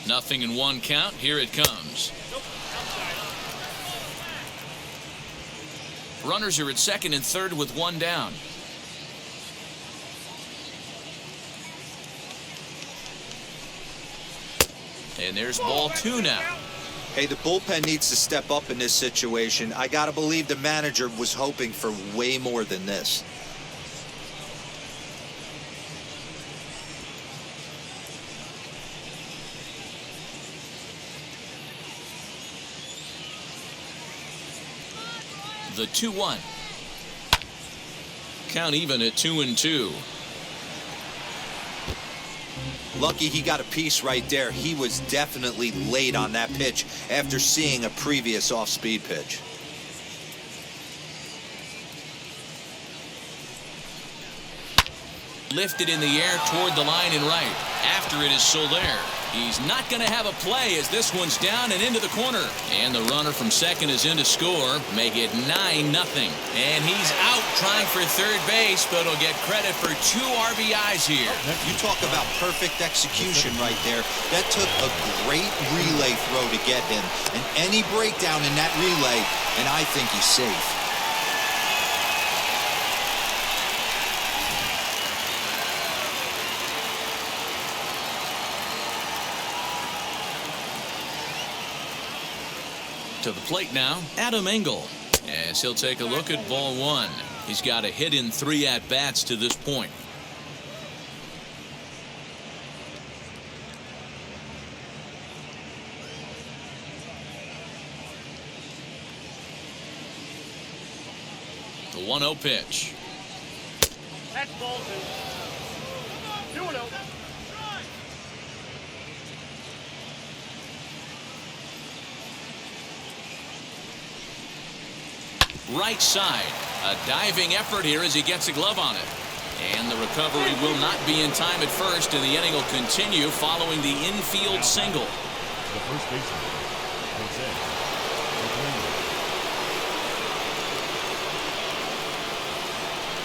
Nothing in 1 count. Here it comes. Runners are at second and third with one down. And there's ball 2 now. Hey, the bullpen needs to step up in this situation. I gotta believe the manager was hoping for way more than this. The 2-1. Count even at 2-2. Lucky he got a piece right there. He was definitely late on that pitch after seeing a previous off-speed pitch. Lifted in the air toward the line and right. After it is Soler. He's not going to have a play as this one's down and into the corner. And the runner from second is in to score. Make it 9-0. And he's out trying for third base, but he'll get credit for 2 RBIs here. You talk about perfect execution right there. That took a great relay throw to get him. And any breakdown in that relay, and I think he's safe. To the plate now, Adam Engel, as he'll take a look at ball 1. He's got a hit in 3 at-bats to this point. The 1-0 pitch. That's ball 2. 2-0. Right side. A diving effort here as he gets a glove on it. And the recovery will not be in time at first, and the inning will continue following the infield single. The first baseman, Jose.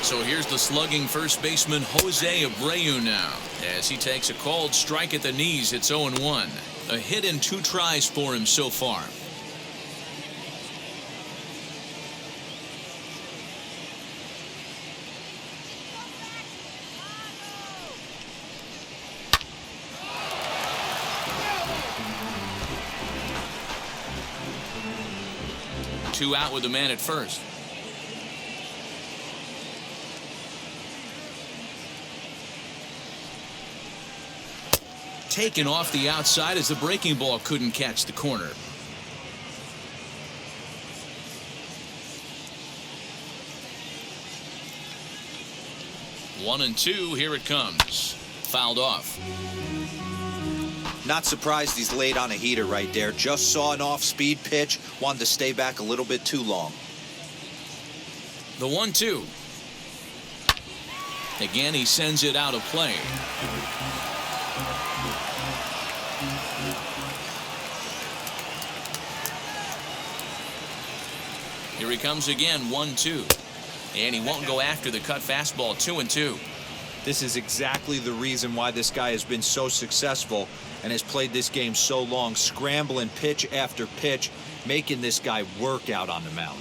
So here's the slugging first baseman Jose Abreu now. As he takes a called strike at the knees, it's 0-1. A hit in 2 tries for him so far. Two out with the man at first. Taken off the outside as the breaking ball couldn't catch the corner. One and two, here it comes. Fouled off. Not surprised he's laid on a heater right there. Just saw an off-speed pitch. Wanted to stay back a little bit too long. The 1-2. Again, he sends it out of play. Here he comes again, 1-2. And he won't go after the cut fastball, 2-2. This is exactly the reason why this guy has been so successful and has played this game so long, scrambling pitch after pitch, making this guy work out on the mound.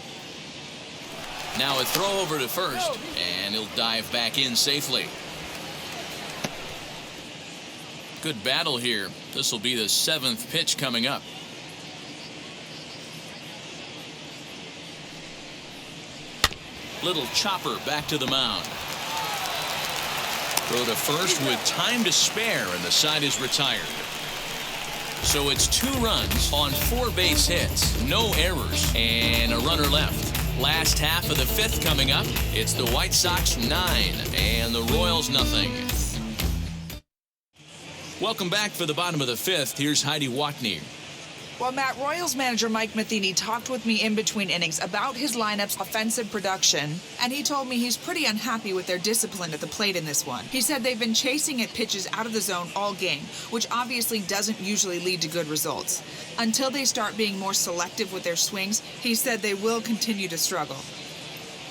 Now a throw over to first, and he'll dive back in safely. Good battle here. This will be the 7th pitch coming up. Little chopper back to the mound. Throw to first with time to spare, and the side is retired. So it's 2 runs on 4 base hits, no errors, and a runner left. Last half of the 5th coming up. It's the White Sox 9 and the Royals nothing. Welcome back for the bottom of the 5th. Here's Heidi Watney. Well, Matt, Royals manager Mike Matheny talked with me in between innings about his lineup's offensive production, and he told me he's pretty unhappy with their discipline at the plate in this one. He said they've been chasing at pitches out of the zone all game, which obviously doesn't usually lead to good results. Until they start being more selective with their swings, he said they will continue to struggle.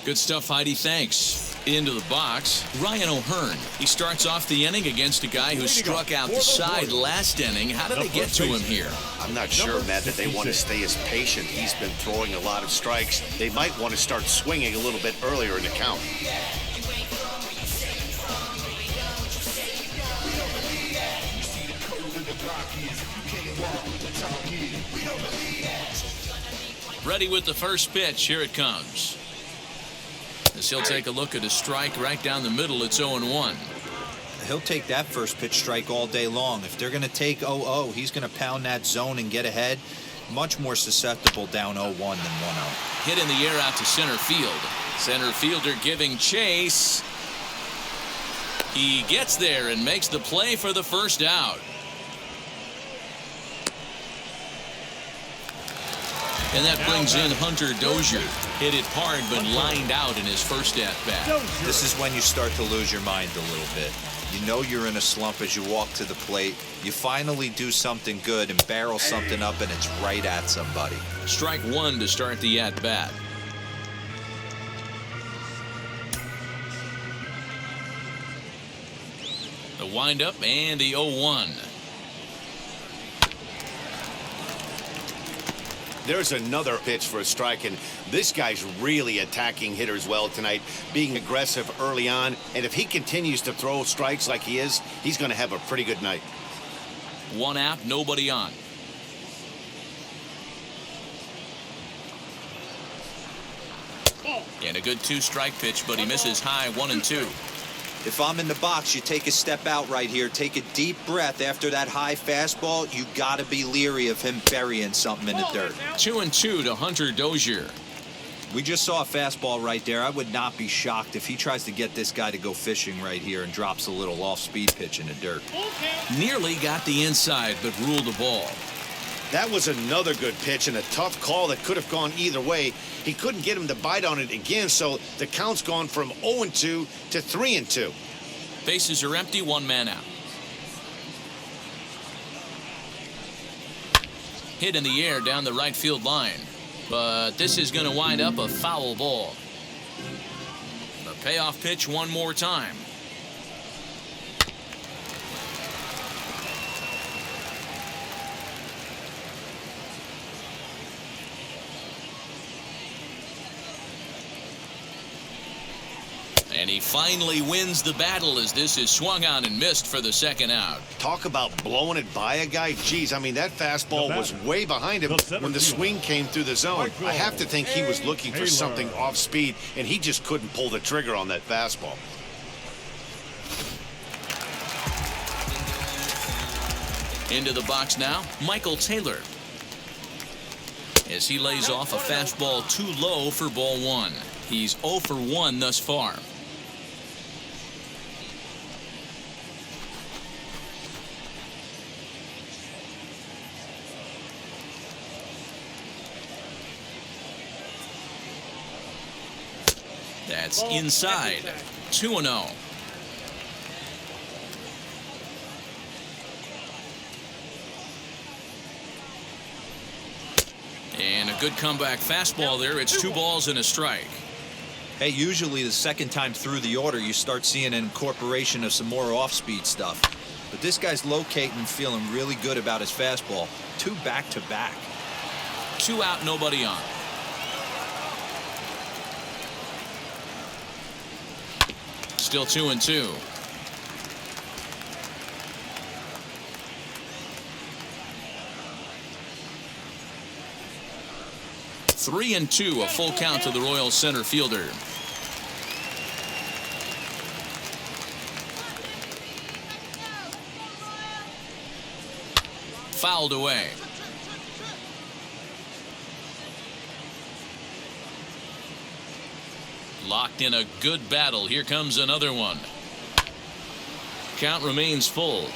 Good stuff, Heidi. Thanks. Into the box, Ryan O'Hearn. He starts off the inning against a guy who struck out the side last inning. How did they get to him here? I'm not sure, Matt, that they want to stay as patient. He's been throwing a lot of strikes. They might want to start swinging a little bit earlier in the count. Ready with the first pitch. Here it comes. As he'll take a look at a strike right down the middle. It's 0-1. He'll take that first pitch strike all day long. If they're going to take 0-0, he's going to pound that zone and get ahead. Much more susceptible down 0-1 than 1-0. Hit in the air out to center field. Center fielder giving chase. He gets there and makes the play for the first out. And that brings in Hunter Dozier. Hit it hard, but lined out in his first at-bat. This is when you start to lose your mind a little bit. You know you're in a slump as you walk to the plate. You finally do something good and barrel something up, and it's right at somebody. Strike one to start the at-bat. The windup and the 0-1. There's another pitch for a strike, and this guy's really attacking hitters well tonight, being aggressive early on. And if he continues to throw strikes like he is, he's going to have a pretty good night. One out, nobody on. And a good two-strike pitch, but he misses high 1-2. If I'm in the box, you take a step out right here. Take a deep breath after that high fastball. You got to be leery of him burying something in the dirt. 2-2 to Hunter Dozier. We just saw a fastball right there. I would not be shocked if he tries to get this guy to go fishing right here and drops a little off-speed pitch in the dirt. Nearly got the inside, but ruled the ball. That was another good pitch and a tough call that could have gone either way. He couldn't get him to bite on it again, so the count's gone from 0-2 to 3-2. Bases are empty, one man out. Hit in the air down the right field line, but this is going to wind up a foul ball. The payoff pitch one more time. And he finally wins the battle as this is swung on and missed for the second out. Talk about blowing it by a guy. Geez, I mean, that fastball was way behind him when the swing came through the zone. I have to think he was looking for something off speed, and he just couldn't pull the trigger on that fastball. Into the box now, Michael Taylor. As he lays off a fastball too low for ball one. He's 0 for 1 thus far. That's inside. 2-0. And a good comeback fastball there. It's 2 balls and a strike. Hey, usually the second time through the order, you start seeing an incorporation of some more off-speed stuff. But this guy's locating and feeling really good about his fastball. 2 back-to-back. 2 out, nobody on. Still 2-2. Three and 2, a full count to the Royals center fielder. Fouled away. Locked in a good battle. Here comes another one. Count remains full.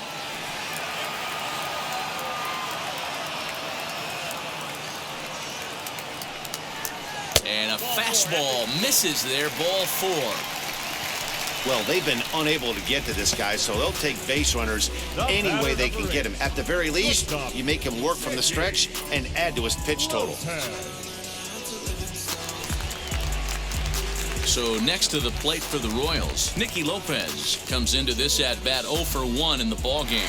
And a fastball misses there, ball 4. Well, they've been unable to get to this guy, so they'll take base runners any way they can get him. At the very least, you make him work from the stretch and add to his pitch total. So next to the plate for the Royals, Nicky Lopez comes into this at-bat 0 for 1 in the ballgame.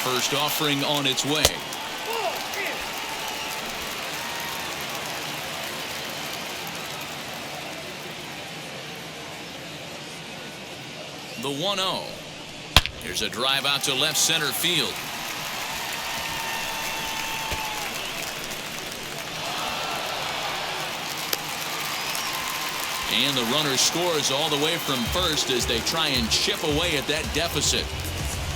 First offering on its way. The 1-0. Here's a drive out to left center field. And the runner scores all the way from first as they try and chip away at that deficit.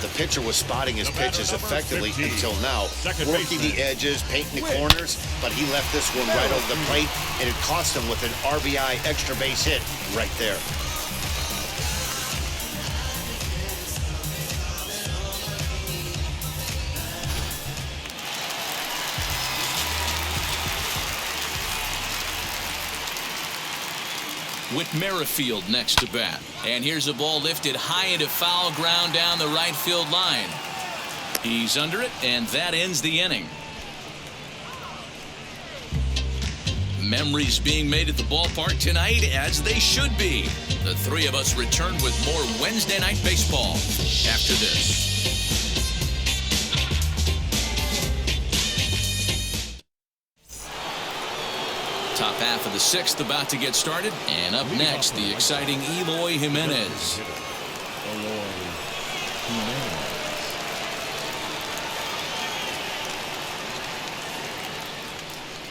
The pitcher was spotting his pitches effectively until now, working the edges, painting the corners, but he left this one right over the plate, and it cost him with an RBI extra base hit right there. With Merrifield next to bat. And here's a ball lifted high into foul ground down the right field line. He's under it, and that ends the inning. Memories being made at the ballpark tonight, as they should be. The three of us return with more Wednesday Night Baseball after this. Top half of the sixth about to get started, and up next the exciting Eloy Jimenez.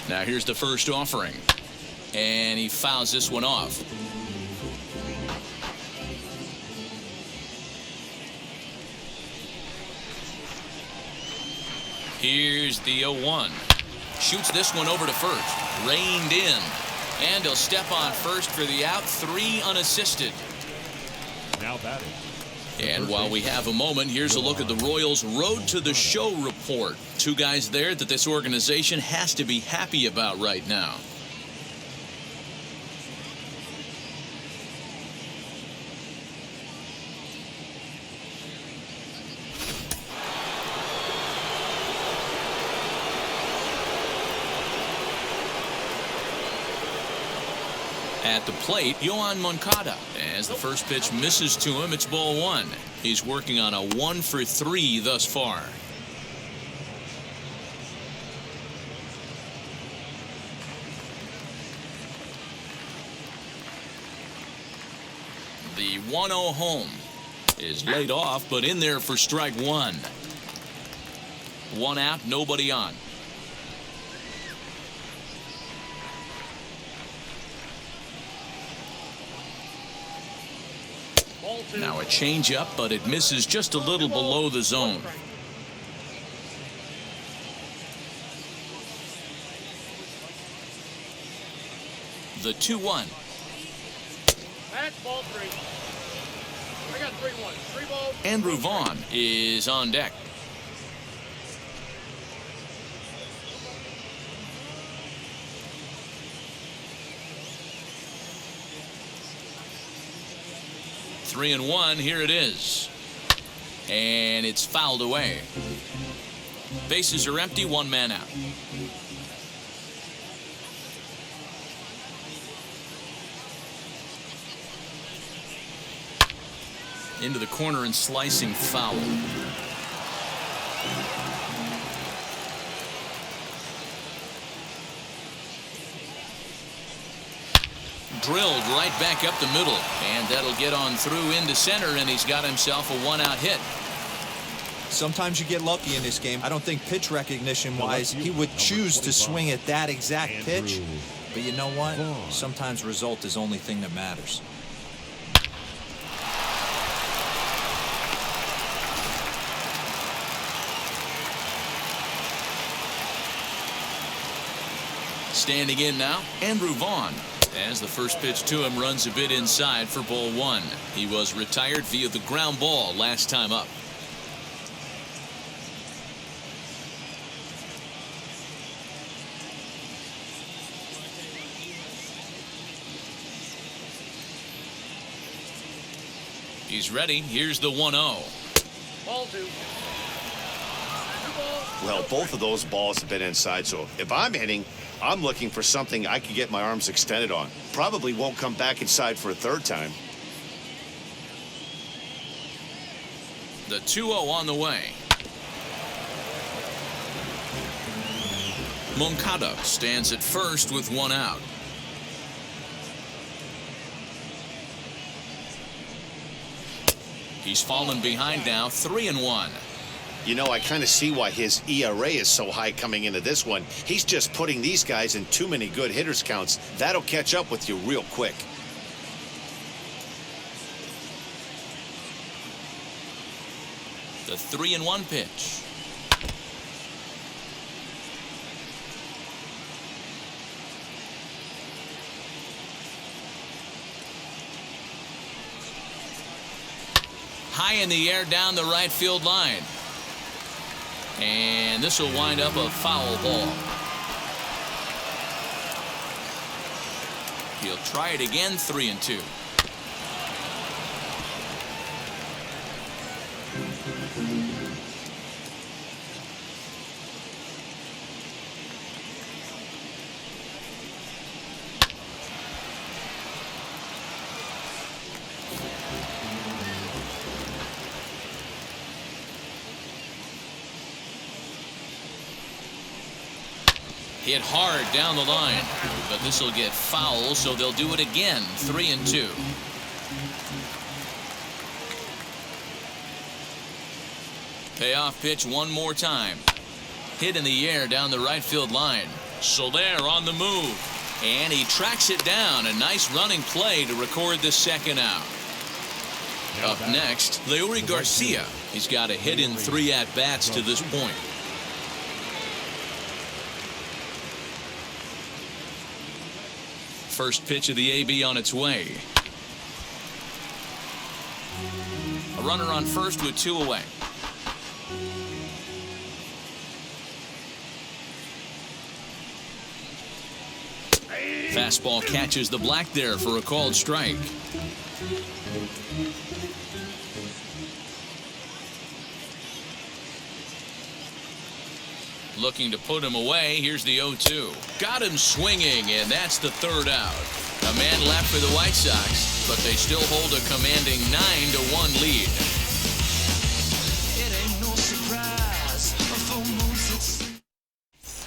Now here's the first offering, and he fouls this one off. Here's the 0-1. Shoots this one over to first. Reined in. And he'll step on first for the out. 3 unassisted. Now batting. And while we have a moment, here's a look at the Royals' Road to the Show report. 2 guys there that this organization has to be happy about right now. At the plate, Yohan Moncada. As the first pitch misses to him, it's ball 1. He's working on a 1 for 3 thus far. The 1-0 home is laid off, but in there for strike 1. 1 out, nobody on. Now a changeup, but it misses just a little below the zone. The 2-1. That's ball 3. I got 3-1. 3 balls. Andrew Vaughn is on deck. Three and 1. Here it is. And it's fouled away. Bases are empty. 1 man out. Into the corner and slicing foul. Drilled right back up the middle, and that'll get on through into center, and he's got himself a 1-out hit. Sometimes you get lucky in this game. I don't think pitch recognition wise he would choose to swing at that exact pitch, but you know what, sometimes result is the only thing that matters. Standing in now, Andrew Vaughn. As the first pitch to him runs a bit inside for ball 1. He was retired via the ground ball last time up. He's ready. Here's the 1-0. Ball 2. 2 balls. Well, both of those balls have been inside, so if I'm hitting, I'm looking for something I can get my arms extended on. Probably won't come back inside for a third time. The 2-0 on the way. Moncada stands at first with 1 out. He's fallen behind now, 3-1. You know, I kind of see why his ERA is so high coming into this one. He's just putting these guys in too many good hitters counts. That'll catch up with you real quick. The 3-1 pitch. High in the air down the right field line. And this will wind up a foul ball. He'll try it again, 3-2. Hit hard down the line, but this will get foul, so they'll do it again. 3-2. Payoff pitch one more time. Hit in the air down the right field line. Soler on the move, and he tracks it down. A nice running play to record the second out. Up next, Leury Garcia. He's got a hit in 3 at-bats to this point. First pitch of the AB on its way. A runner on first with 2 away. Fastball catches the black there for a called strike. Looking to put him away. Here's the 0-2. Got him swinging, and that's the 3rd out. A man left for the White Sox, but they still hold a commanding 9-1 lead. It ain't no surprise.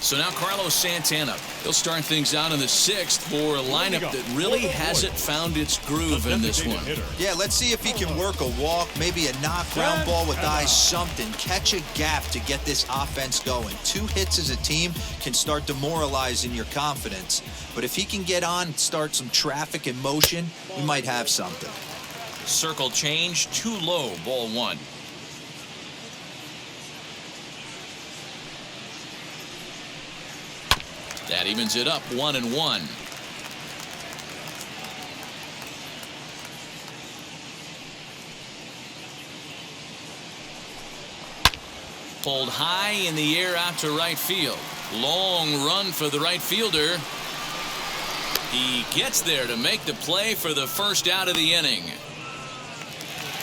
So now Carlos Santana. He'll start things out in the 6th for a lineup that really hasn't found its groove in this one. Yeah, let's see if he can work a walk, maybe a knock ground ball with eyes, something. Catch a gap to get this offense going. 2 hits as a team can start demoralizing your confidence. But if he can get on and start some traffic in motion, we might have something. Circle change, too low, ball 1. That evens it up, 1-1. Pulled high in the air out to right field. Long run for the right fielder. He gets there to make the play for the first out of the inning.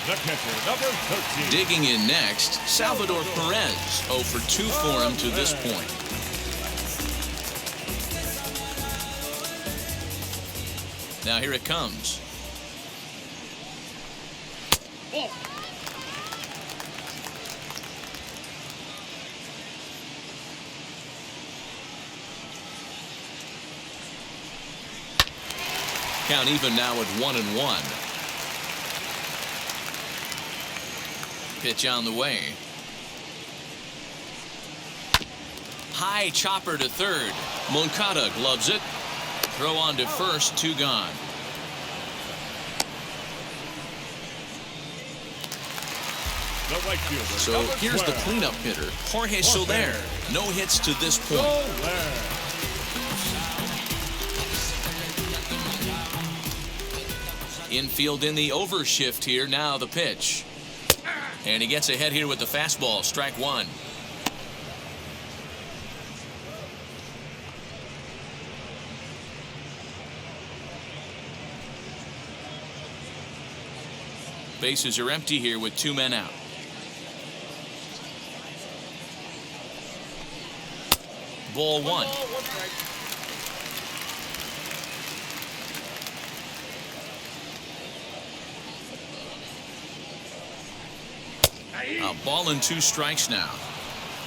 The catcher, number 13. Digging in next, Salvador Perez. 0 for 2 for him to this point. Now here it comes. Ball. Count even now at 1-1. Pitch on the way. High chopper to 3rd. Moncada gloves it. Throw on to first, 2 gone. The right fielder, So number here's the 12. cleanup hitter, Jorge Soler. No hits to this point. Soler. Infield in the overshift here. Now the pitch. And he gets ahead here with the fastball. Strike 1. Bases are empty here with 2 men out. Ball 1. A ball and 2 strikes now.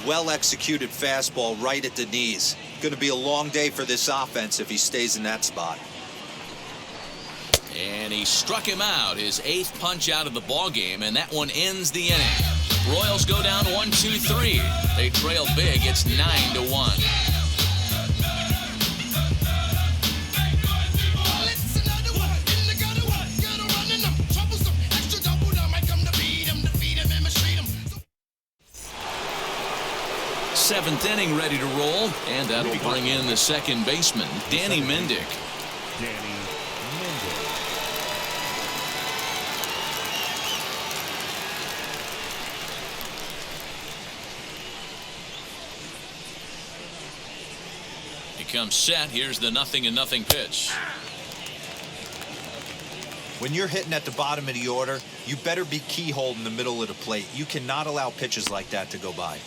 Well executed fastball right at the knees. Going to be a long day for this offense if he stays in that spot. And he struck him out, his 8th punch out of the ball game, and that one ends the inning. Royals go down 1-2-3. They trail big. It's 9-1. Seventh inning ready to roll, and that'll bring in the second baseman, Danny Mendick. Danny Mendick. He comes set. Here's the 0-0 pitch. When you're hitting at the bottom of the order, you better be keyhole in the middle of the plate. You cannot allow pitches like that to go by.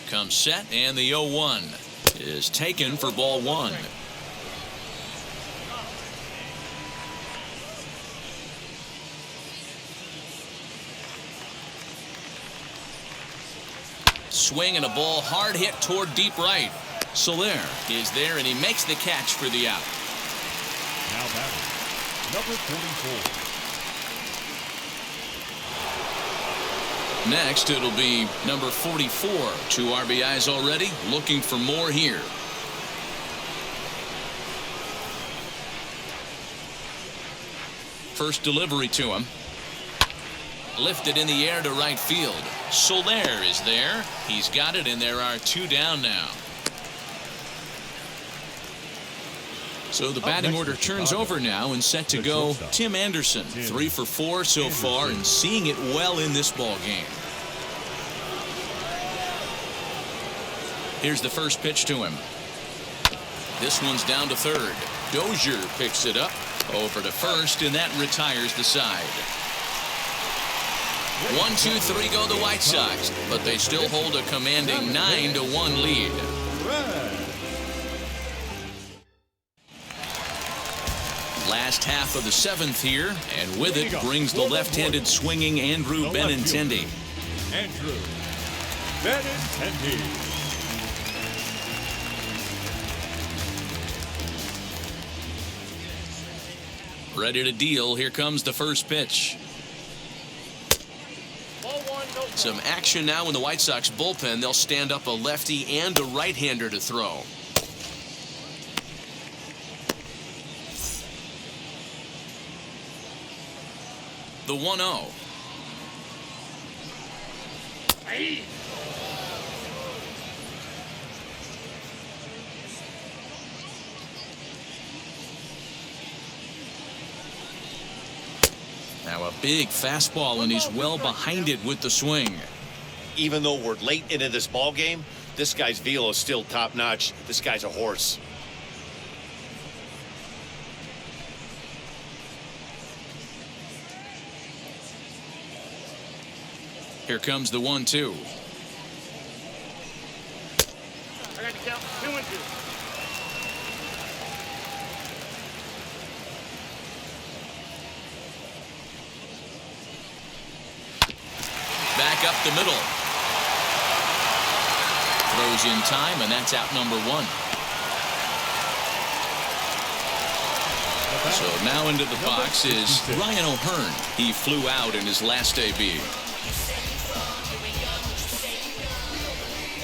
Comes set, and the 0-1 is taken for ball 1. Swing and a ball hard hit toward deep right. Soler is there, and he makes the catch for the out. Now batting, number 44. Next, it'll be number 44. 2 RBIs already, looking for more here. First delivery to him. Lifted in the air to right field. Soler is there. He's got it, and there are 2 down now. So the batting order turns over now, and set to go Tim Anderson. 3 for 4 so far, and seeing it well in this ball game. Here's the first pitch to him. This one's down to third. Dozier picks it up over to first, and that retires the side. 1-2-3 go the White Sox, but they still hold a commanding 9-1 lead. Last half of the 7th here, and with it brings the left-handed swinging Andrew Benintendi. Andrew Benintendi. Ready to deal. Here comes the first pitch. Some action now in the White Sox bullpen. They'll stand up a lefty and a right-hander to throw. The 1-0. Now a big fastball, and he's well behind it with the swing. Even though we're late into this ball game, this guy's velo is still top-notch. This guy's a horse. Here comes the 1-2. I got to count 2-2. Back up the middle. Throws in time, and that's out number 1. So now into the box is Ryan O'Hearn. He flew out in his last AB.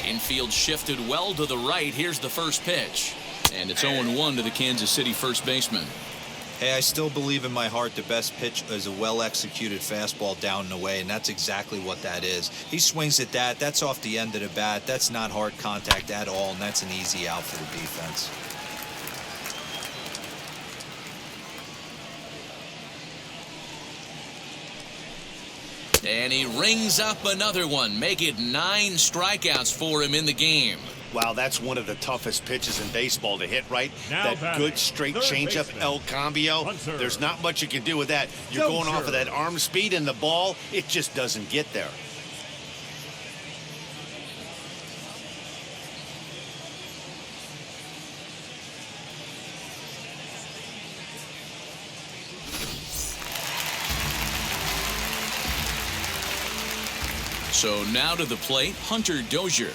Infield shifted well to the right. Here's the first pitch. And it's 0-1 to the Kansas City first baseman. Hey, I still believe in my heart the best pitch is a well-executed fastball down and away, and that's exactly what that is. He swings at that. That's off the end of the bat. That's not hard contact at all, and that's an easy out for the defense. And he rings up another one. Make it 9 strikeouts for him in the game. Wow, that's one of the toughest pitches in baseball to hit, right? Now That good straight changeup, El Cambio. There's not much you can do with that. You're going off of that arm speed, and the ball, it just doesn't get there. So now to the plate, Hunter Dozier.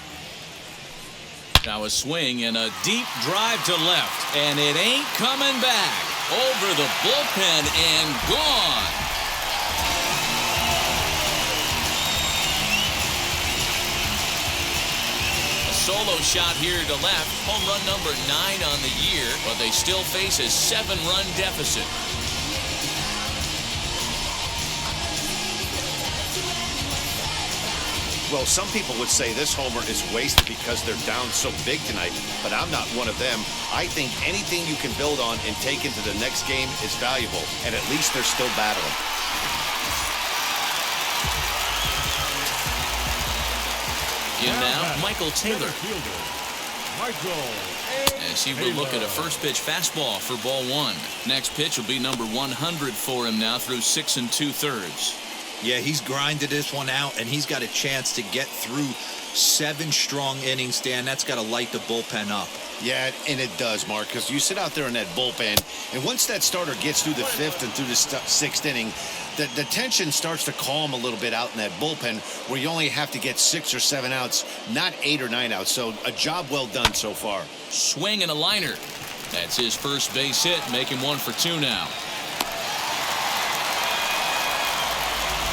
Now a swing and a deep drive to left, and it ain't coming back. Over the bullpen and gone. A solo shot here to left, home run number 9 on the year, but they still face a 7-run deficit. Well, some people would say this homer is wasted because they're down so big tonight, but I'm not one of them. I think anything you can build on and take into the next game is valuable, and at least they're still battling. In now, Michael Taylor. As he will look at a first pitch fastball for ball 1. Next pitch will be number 100 for him now through 6 2/3. Yeah, he's grinded this one out, and he's got a chance to get through 7 strong innings, Dan. That's got to light the bullpen up. Yeah, and it does, Mark, because you sit out there in that bullpen, and once that starter gets through the 5th and through the 6th inning, the tension starts to calm a little bit out in that bullpen where you only have to get 6 or 7 outs, not 8 or 9 outs. So a job well done so far. Swing and a liner. That's his first base hit, making 1 for 2 now.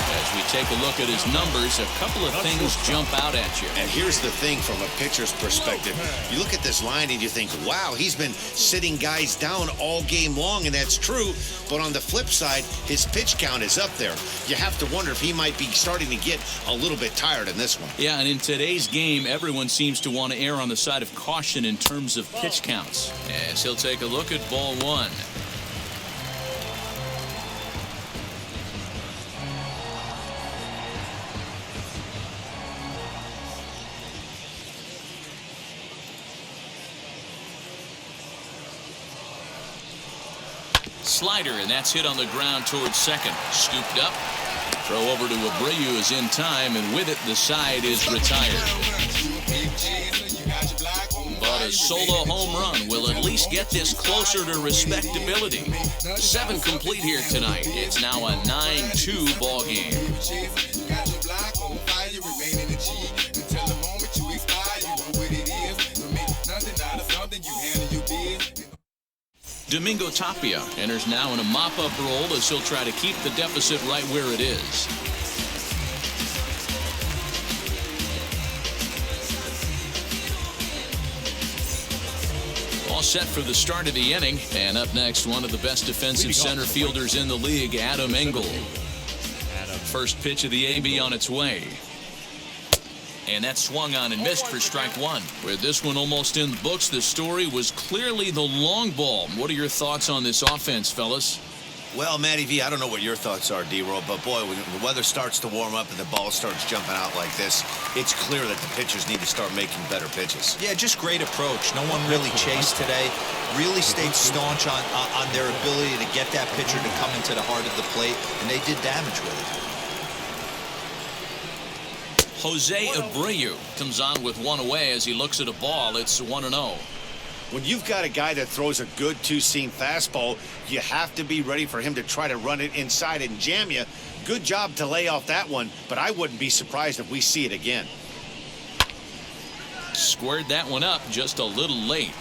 As we take a look at his numbers, a couple of things jump out at you. And here's the thing from a pitcher's perspective. You look at this line and you think, wow, he's been sitting guys down all game long, and that's true. But on the flip side, his pitch count is up there. You have to wonder if he might be starting to get a little bit tired in this one. Yeah, and in today's game, everyone seems to want to err on the side of caution in terms of pitch counts. As he'll take a look at ball 1. Slider, and that's hit on the ground towards second. Scooped up. Throw over to Abreu is in time, and with it, the side is retired. But a solo home run will at least get this closer to respectability. 7 complete here tonight. It's now a 9-2 ball game. Domingo Tapia enters now in a mop-up role as he'll try to keep the deficit right where it is. All set for the start of the inning. And up next, one of the best defensive center fielders in the league, Adam Engel. First pitch of the AB on its way. And that swung on and missed for strike 1. With this one almost in the books, the story was clearly the long ball. What are your thoughts on this offense, fellas? Well, Matty V, I don't know what your thoughts are, D-Roll, but boy, when the weather starts to warm up and the ball starts jumping out like this, it's clear that the pitchers need to start making better pitches. Yeah, just great approach. No one really chased today. Really stayed staunch on their ability to get that pitcher to come into the heart of the plate, and they did damage with it. Jose Abreu comes on with 1 away as he looks at a ball. It's 1-0. When you've got a guy that throws a good 2-seam fastball, you have to be ready for him to try to run it inside and jam you. Good job to lay off that one, but I wouldn't be surprised if we see it again. Squared that one up just a little late.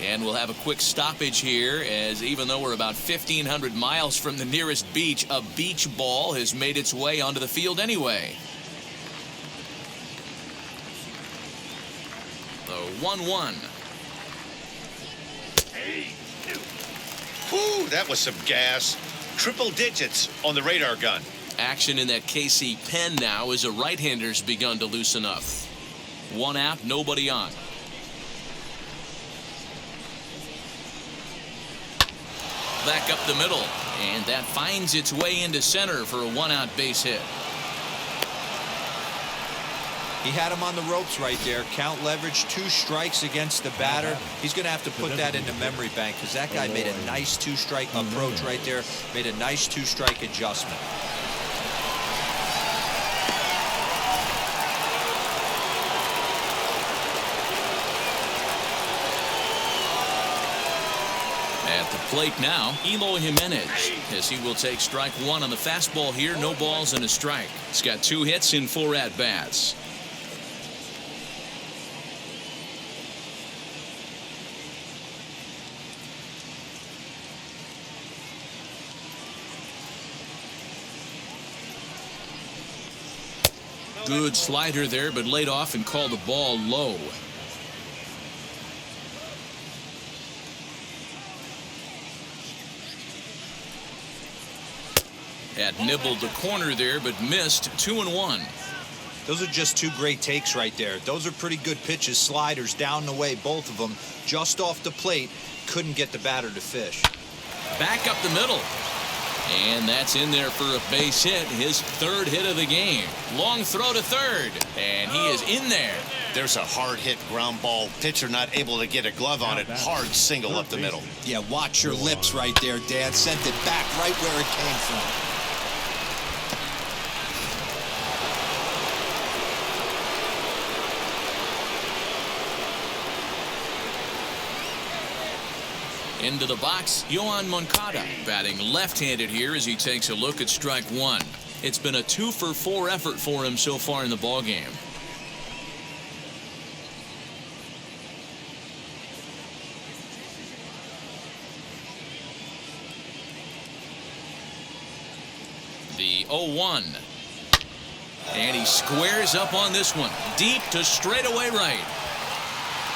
And we'll have a quick stoppage here, as even though we're about 1,500 miles from the nearest beach, a beach ball has made its way onto the field anyway. The 1-1. Whew, that was some gas. Triple digits on the radar gun. Action in that KC pen now as a right-hander's begun to loosen up. 1 out, nobody on. back up the middle, and that finds its way into center for a one-out base hit. He had him on the ropes right there. Count leverage, 2 strikes against the batter. He's going to have to put that into memory bank because that guy made a nice 2-strike approach right there. Made a nice 2-strike adjustment. At the plate now, Eloy Jimenez, as he will take strike 1 on the fastball here. No balls and a strike. He's got 2 hits in 4 at-bats. Good slider there, but laid off and called the ball low. Had nibbled the corner there, but missed. 2-1. Those are just 2 great takes right there. Those are pretty good pitches. Sliders down the way, both of them. Just off the plate. Couldn't get the batter to fish. Back up the middle. And that's in there for a base hit. His 3rd hit of the game. Long throw to third. And he is in there. There's a hard hit ground ball. Pitcher not able to get a glove on it. Hard single up the middle. Yeah, watch your lips right there, Dan. Sent it back right where it came from. Into the box, Yohan Moncada batting left-handed here as he takes a look at strike 1. It's been a 2-for-4 effort for him so far in the ballgame. The 0-1. And he squares up on this one. Deep to straightaway right.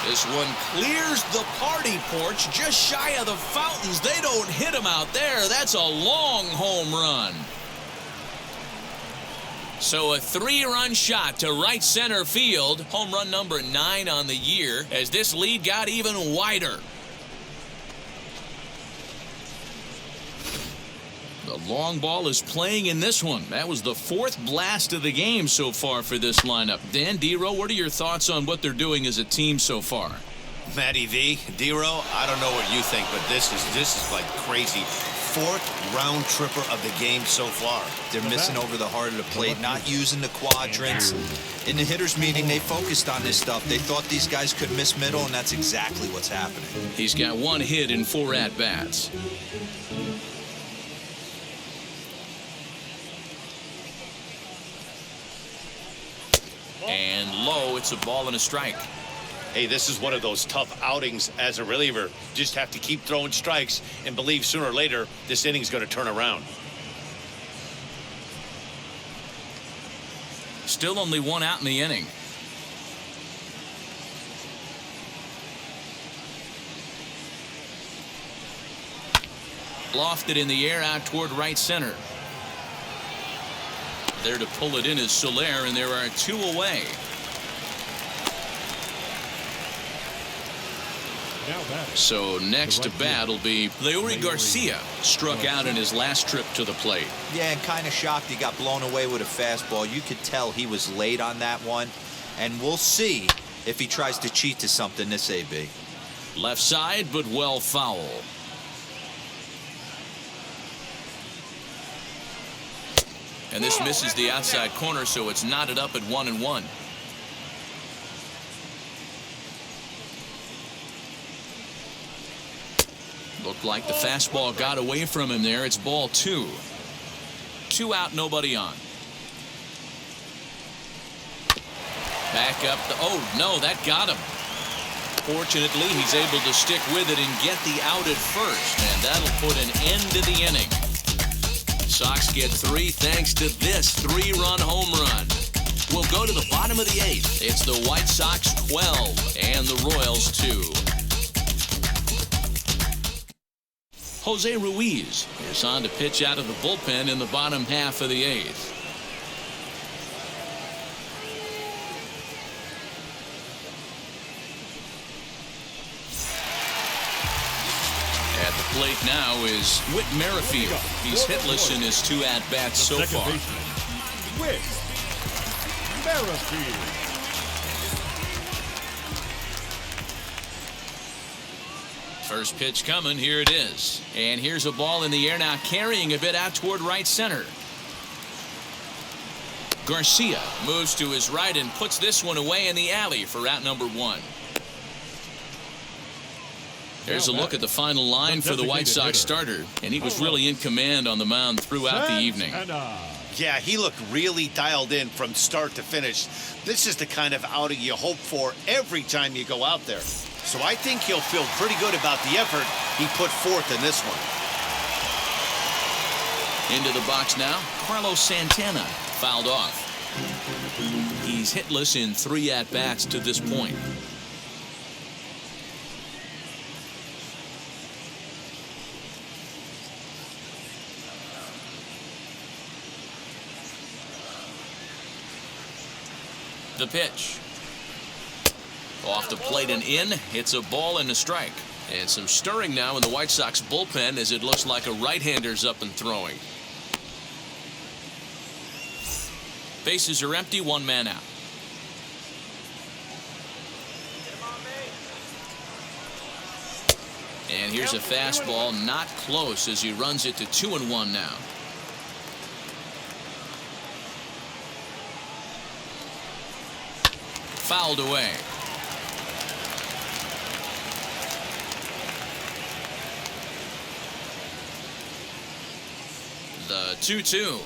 This one clears the party porch just shy of the fountains. They don't hit him out there. That's a long home run. So a 3-run shot to right center field. Home run number 9 on the year as this lead got even wider. The long ball is playing in this one. That was the 4th blast of the game so far for this lineup. Dan, D-Row, what are your thoughts on what they're doing as a team so far? Matty V, D-Row, I don't know what you think, but this is like crazy. 4th round tripper of the game so far. They're missing over the heart of the plate, not using the quadrants. In the hitters meeting, they focused on this stuff. They thought these guys could miss middle, and that's exactly what's happening. He's got 1 hit in 4 at-bats. And low, it's a ball and a strike. Hey, this is one of those tough outings as a reliever. Just have to keep throwing strikes and believe sooner or later this inning's going to turn around. Still only 1 out in the inning. Lofted in the air out toward right center. There to pull it in is Soler, and there are 2 away. So next to bat will be Leury Garcia, struck out in his last trip to the plate. Yeah, and kind of shocked he got blown away with a fastball. You could tell he was late on that one, and we'll see if he tries to cheat to something this AB. Left side, but well foul. And this misses the outside corner, so it's knotted up at 1-1. Looked like the fastball got away from him there. It's ball 2. 2 out, nobody on. Back up the, oh no, that got him. Fortunately, he's able to stick with it and get the out at first, and that'll put an end to the inning. Sox get 3 thanks to this 3-run home run. We'll go to the bottom of the 8th. It's the White Sox 12 and the Royals 2. Jose Ruiz is on to pitch out of the bullpen in the bottom half of the 8th. At the plate now is Whit Merrifield. He's hitless in his 2 at-bats so Second far. baseman, Whit Merrifield. First pitch coming. Here it is. And here's a ball in the air now, carrying a bit out toward right center. Garcia moves to his right and puts this one away in the alley for out number 1. There's a look at the final line for the White Sox starter, and he was really in command on the mound throughout the evening. Yeah, he looked really dialed in from start to finish. This is the kind of outing you hope for every time you go out there. So I think he'll feel pretty good about the effort he put forth in this one. Into the box now, Carlos Santana fouled off. He's hitless in 3 at-bats to this point. The pitch. Off the plate and in. It's a ball and a strike. And some stirring now in the White Sox bullpen as it looks like a right-hander's up and throwing. Bases are empty, 1 man out. And here's a fastball, not close, as he runs it to 2-1 now. Fouled away. The 2-2.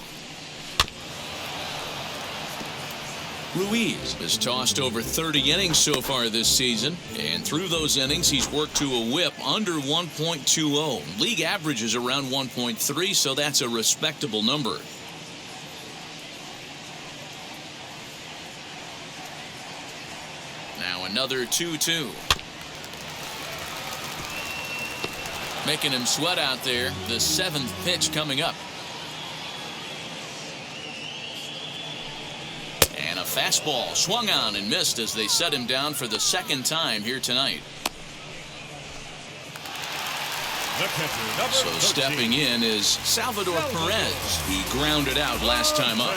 Ruiz has tossed over 30 innings so far this season, and through those innings he's worked to a whip under 1.20. League average is around 1.3, so that's a respectable number. Now another 2-2. Making him sweat out there. The 7th pitch coming up. And a fastball swung on and missed as they set him down for the 2nd time here tonight. So stepping in is Salvador Perez. He grounded out last time up.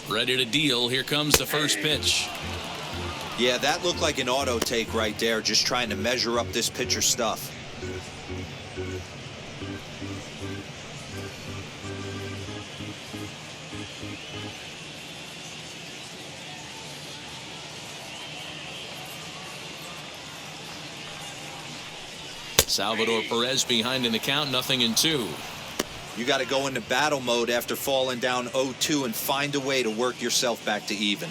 Ready to deal. Here comes the first pitch. Yeah, that looked like an auto take right there, just trying to measure up this pitcher's stuff. Salvador Perez behind in the count, 0-2. You got to go into battle mode after falling down 0-2 and find a way to work yourself back to even.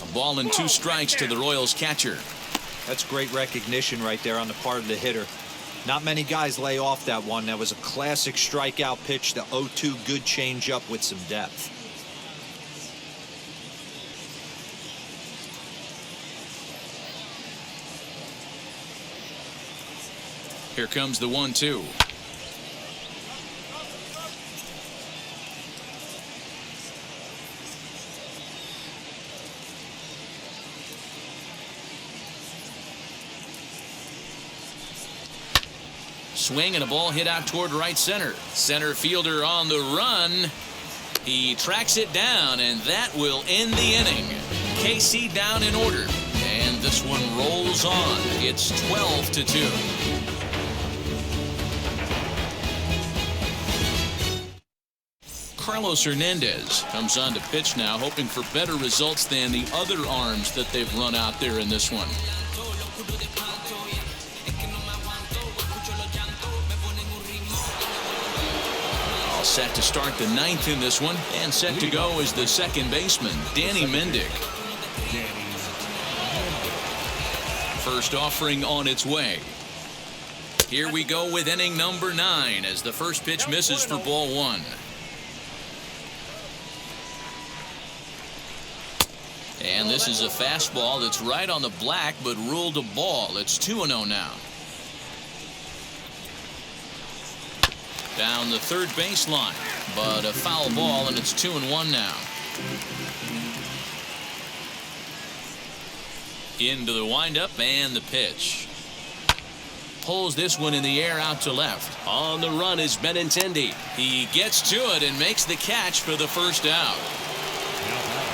A ball and 2 strikes to the Royals catcher. That's great recognition right there on the part of the hitter. Not many guys lay off that one. That was a classic strikeout pitch. The 0-2 good changeup with some depth. Here comes the 1-2. Swing and a ball hit out toward right center. Center fielder on the run. He tracks it down, and that will end the inning. KC down in order, and this one rolls on. It's 12-2. Carlos Hernandez comes on to pitch now, hoping for better results than the other arms that they've run out there in this one. All set to start the 9th in this one, and set to go is the second baseman, Danny Mendick. First offering on its way. Here we go with inning number 9 as the first pitch misses for ball 1. And this is a fastball that's right on the black, but ruled a ball. It's 2-0 now. Down the third baseline, but a foul ball, and it's 2-1 now. Into the windup and the pitch. Pulls this one in the air out to left. On the run is Benintendi. He gets to it and makes the catch for the first out.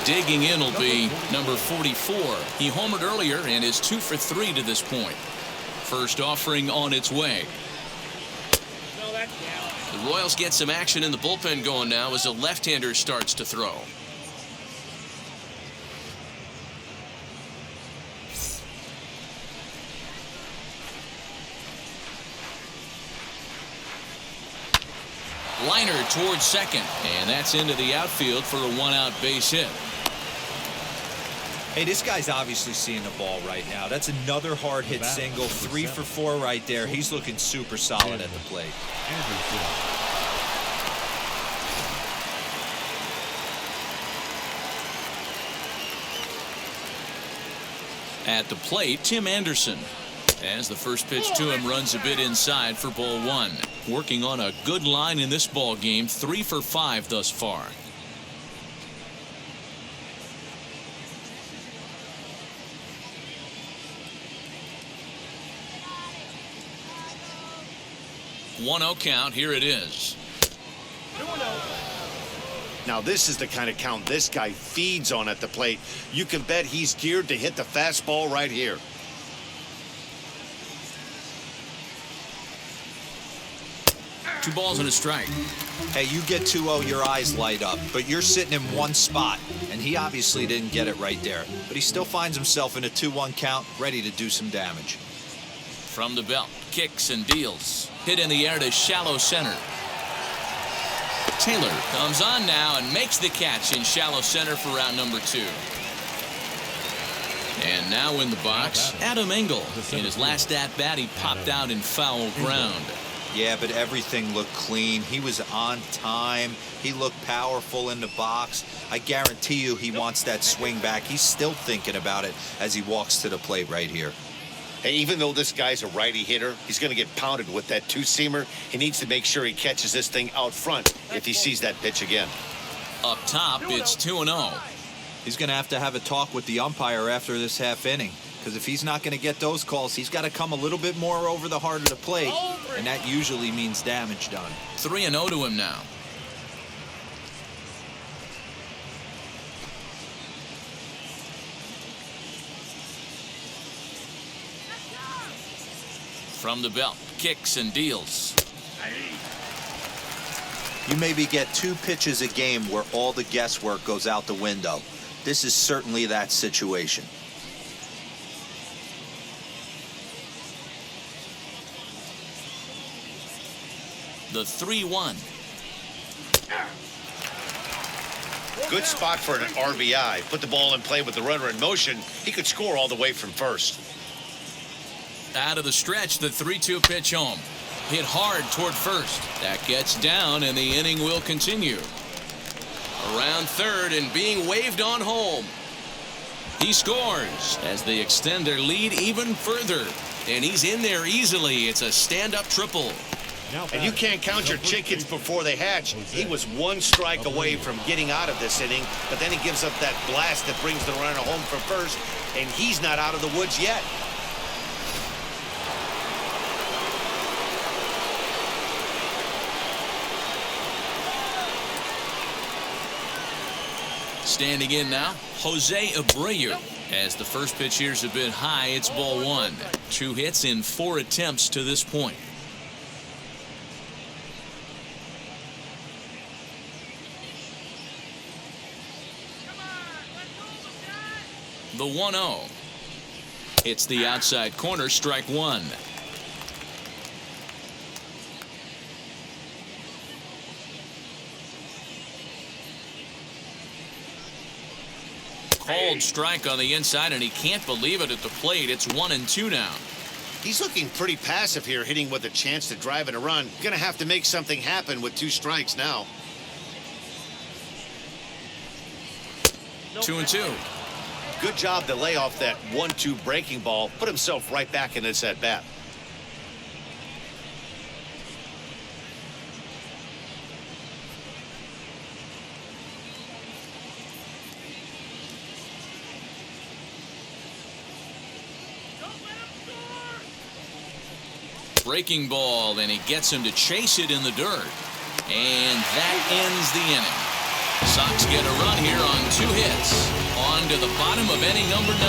Digging in will be number 44. He homered earlier and is 2 for 3 to this point. First offering on its way. The Royals get some action in the bullpen going now as a left-hander starts to throw. Liner towards second, and that's into the outfield for a 1-out base hit. Hey, this guy's obviously seeing the ball right now. That's another hard hit single. 3 for 4 right there. He's looking super solid at the plate. At the plate, Tim Anderson. As the first pitch to him runs a bit inside for ball 1. Working on a good line in this ball game. 3 for 5 thus far. One-0 count. Here it is. Now this is the kind of count this guy feeds on at the plate. You can bet he's geared to hit the fastball right here. Two balls and a strike. Hey, you get 2-0, your eyes light up, but you're sitting in one spot, and he obviously didn't get it right there. But he still finds himself in a 2-1 count, ready to do some damage. From the belt, kicks and deals. Hit in the air to shallow center. Taylor comes on now and makes the catch in shallow center for round number 2. And now in the box, Adam Engel. In his last at-bat, he popped out in foul ground. Yeah, but everything looked clean. He was on time. He looked powerful in the box. I guarantee you he wants that swing back. He's still thinking about it as he walks to the plate right here. Hey, even though this guy's a righty hitter, he's going to get pounded with that two-seamer. He needs to make sure he catches this thing out front if he sees that pitch again. Up top, it's 2-0. He's going to have a talk with the umpire after this half inning. Because if he's not going to get those calls, he's got to come a little bit more over the heart of the plate, and that usually means damage done. 3-0 to him now. From the belt, kicks and deals. You maybe get 2 pitches a game where all the guesswork goes out the window. This is certainly that situation. The 3-1. Good spot for an RBI. Put the ball in play with the runner in motion. He could score all the way from first. Out of the stretch, the 3-2 pitch home. Hit hard toward first. That gets down, and the inning will continue. Around third and being waved on home. He scores as they extend their lead even further. And he's in there easily. It's a stand-up triple. And you can't count your chickens before they hatch. He was 1 strike away from getting out of this inning, but then he gives up that blast that brings the runner home for first, and he's not out of the woods yet. Standing in now, Jose Abreu. As the first pitch here's a bit high, it's ball 1. 2 hits in 4 attempts to this point. The 1-0. It's the outside corner, strike 1. Called strike on the inside, and he can't believe it at the plate. It's 1-2 now. He's looking pretty passive here, hitting with a chance to drive in a run. Going to have to make something happen with 2 strikes now. 2-2. Good job to lay off that 1-2 breaking ball. Put himself right back in this at-bat. Breaking ball, and he gets him to chase it in the dirt. And that ends the inning. Sox get a run here on 2 hits. On to the bottom of inning number 9.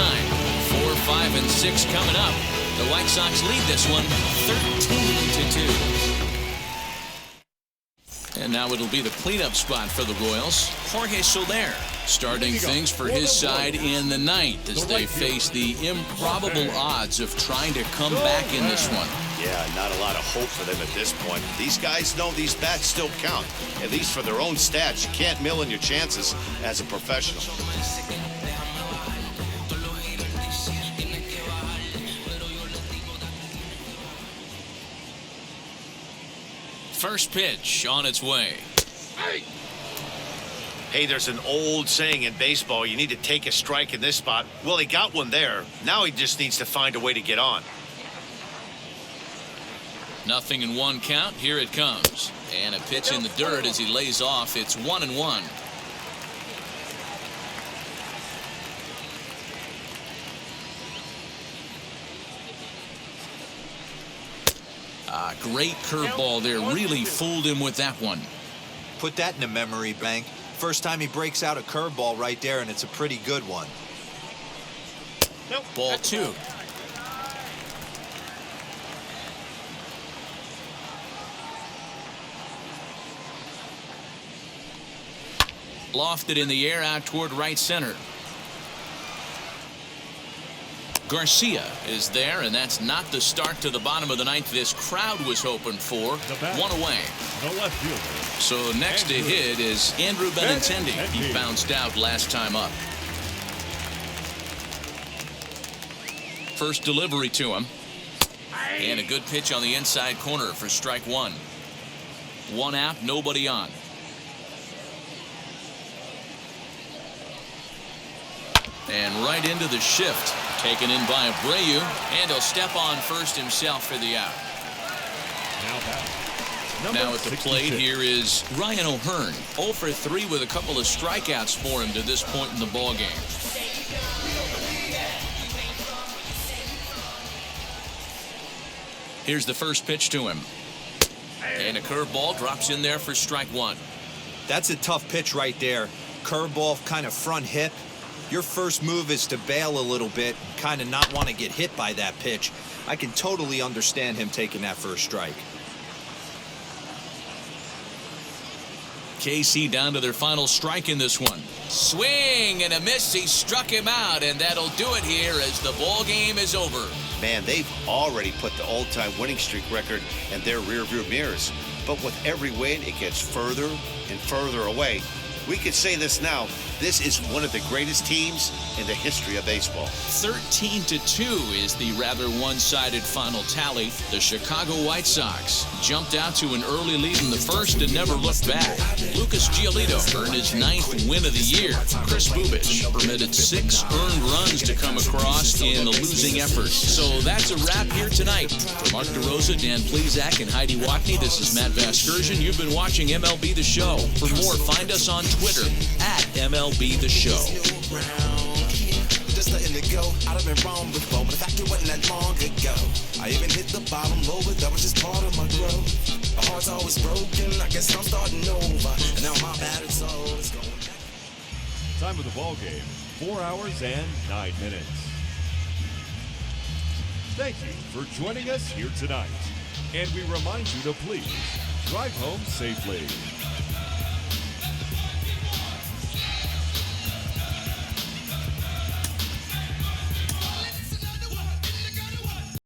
4, 5, and 6 coming up. The White Sox lead this one 13-2. And now it'll be the cleanup spot for the Royals. Jorge Soler starting things for his side in the 9th as they face the improbable odds of trying to come back in this one. Yeah, not a lot of hope for them at this point. These guys know these bats still count, at least for their own stats. You can't mill in your chances as a professional. First pitch on its way. Hey, there's an old saying in baseball, you need to take a strike in this spot. Well, he got one there. Now he just needs to find a way to get on. Nothing in 1 count. Here it comes. And a pitch in the dirt as he lays off. It's 1-1. Great curveball there. Really fooled him with that one. Put that in a memory bank. First time he breaks out a curveball right there, and it's a pretty good one. Ball 2. Lofted in the air out toward right center. Garcia is there, and that's not the start to the bottom of the 9th this crowd was hoping for. 1 away. The left fielder. So next to hit is Andrew Benintendi. He bounced out last time up. First delivery to him. And a good pitch on the inside corner for strike 1. 1 out, nobody on. And right into the shift. Taken in by Abreu, and he'll step on first himself for the out. Now at the plate here is Ryan O'Hearn. 0 for 3 with a couple of strikeouts for him to this point in the ball game. Here's the first pitch to him. And a curveball drops in there for strike 1. That's a tough pitch right there. Curveball, kind of front hip. Your first move is to bail a little bit, kind of not want to get hit by that pitch. I can totally understand him taking that first strike. KC down to their final strike in this one. Swing and a miss. He struck him out, and that'll do it here as the ball game is over. Man, they've already put the all-time winning streak record in their rearview mirrors. But with every win, it gets further and further away. We could say this now. This is one of the greatest teams in the history of baseball. 13-2 is the rather one-sided final tally. The Chicago White Sox jumped out to an early lead in the first and never looked back. Lucas Giolito earned his 9th win of the year. Kris Bubic permitted 6 earned runs to come across in the losing effort. So that's a wrap here tonight. For Mark DeRosa, Dan Plezak, and Heidi Watney, this is Matt Vasgersian. You've been watching MLB The Show. For more, find us on Twitter at MLB The Show. Just letting it go. I'd have been wrong before, but the fact it wasn't that long ago. I even hit the bottom low, but that was just part of my growth. My heart's always broken. I guess I'm starting over. And now my battered soul is going back. Time of the ball game, 4 hours and 9 minutes. Thank you for joining us here tonight. And we remind you to please drive home safely.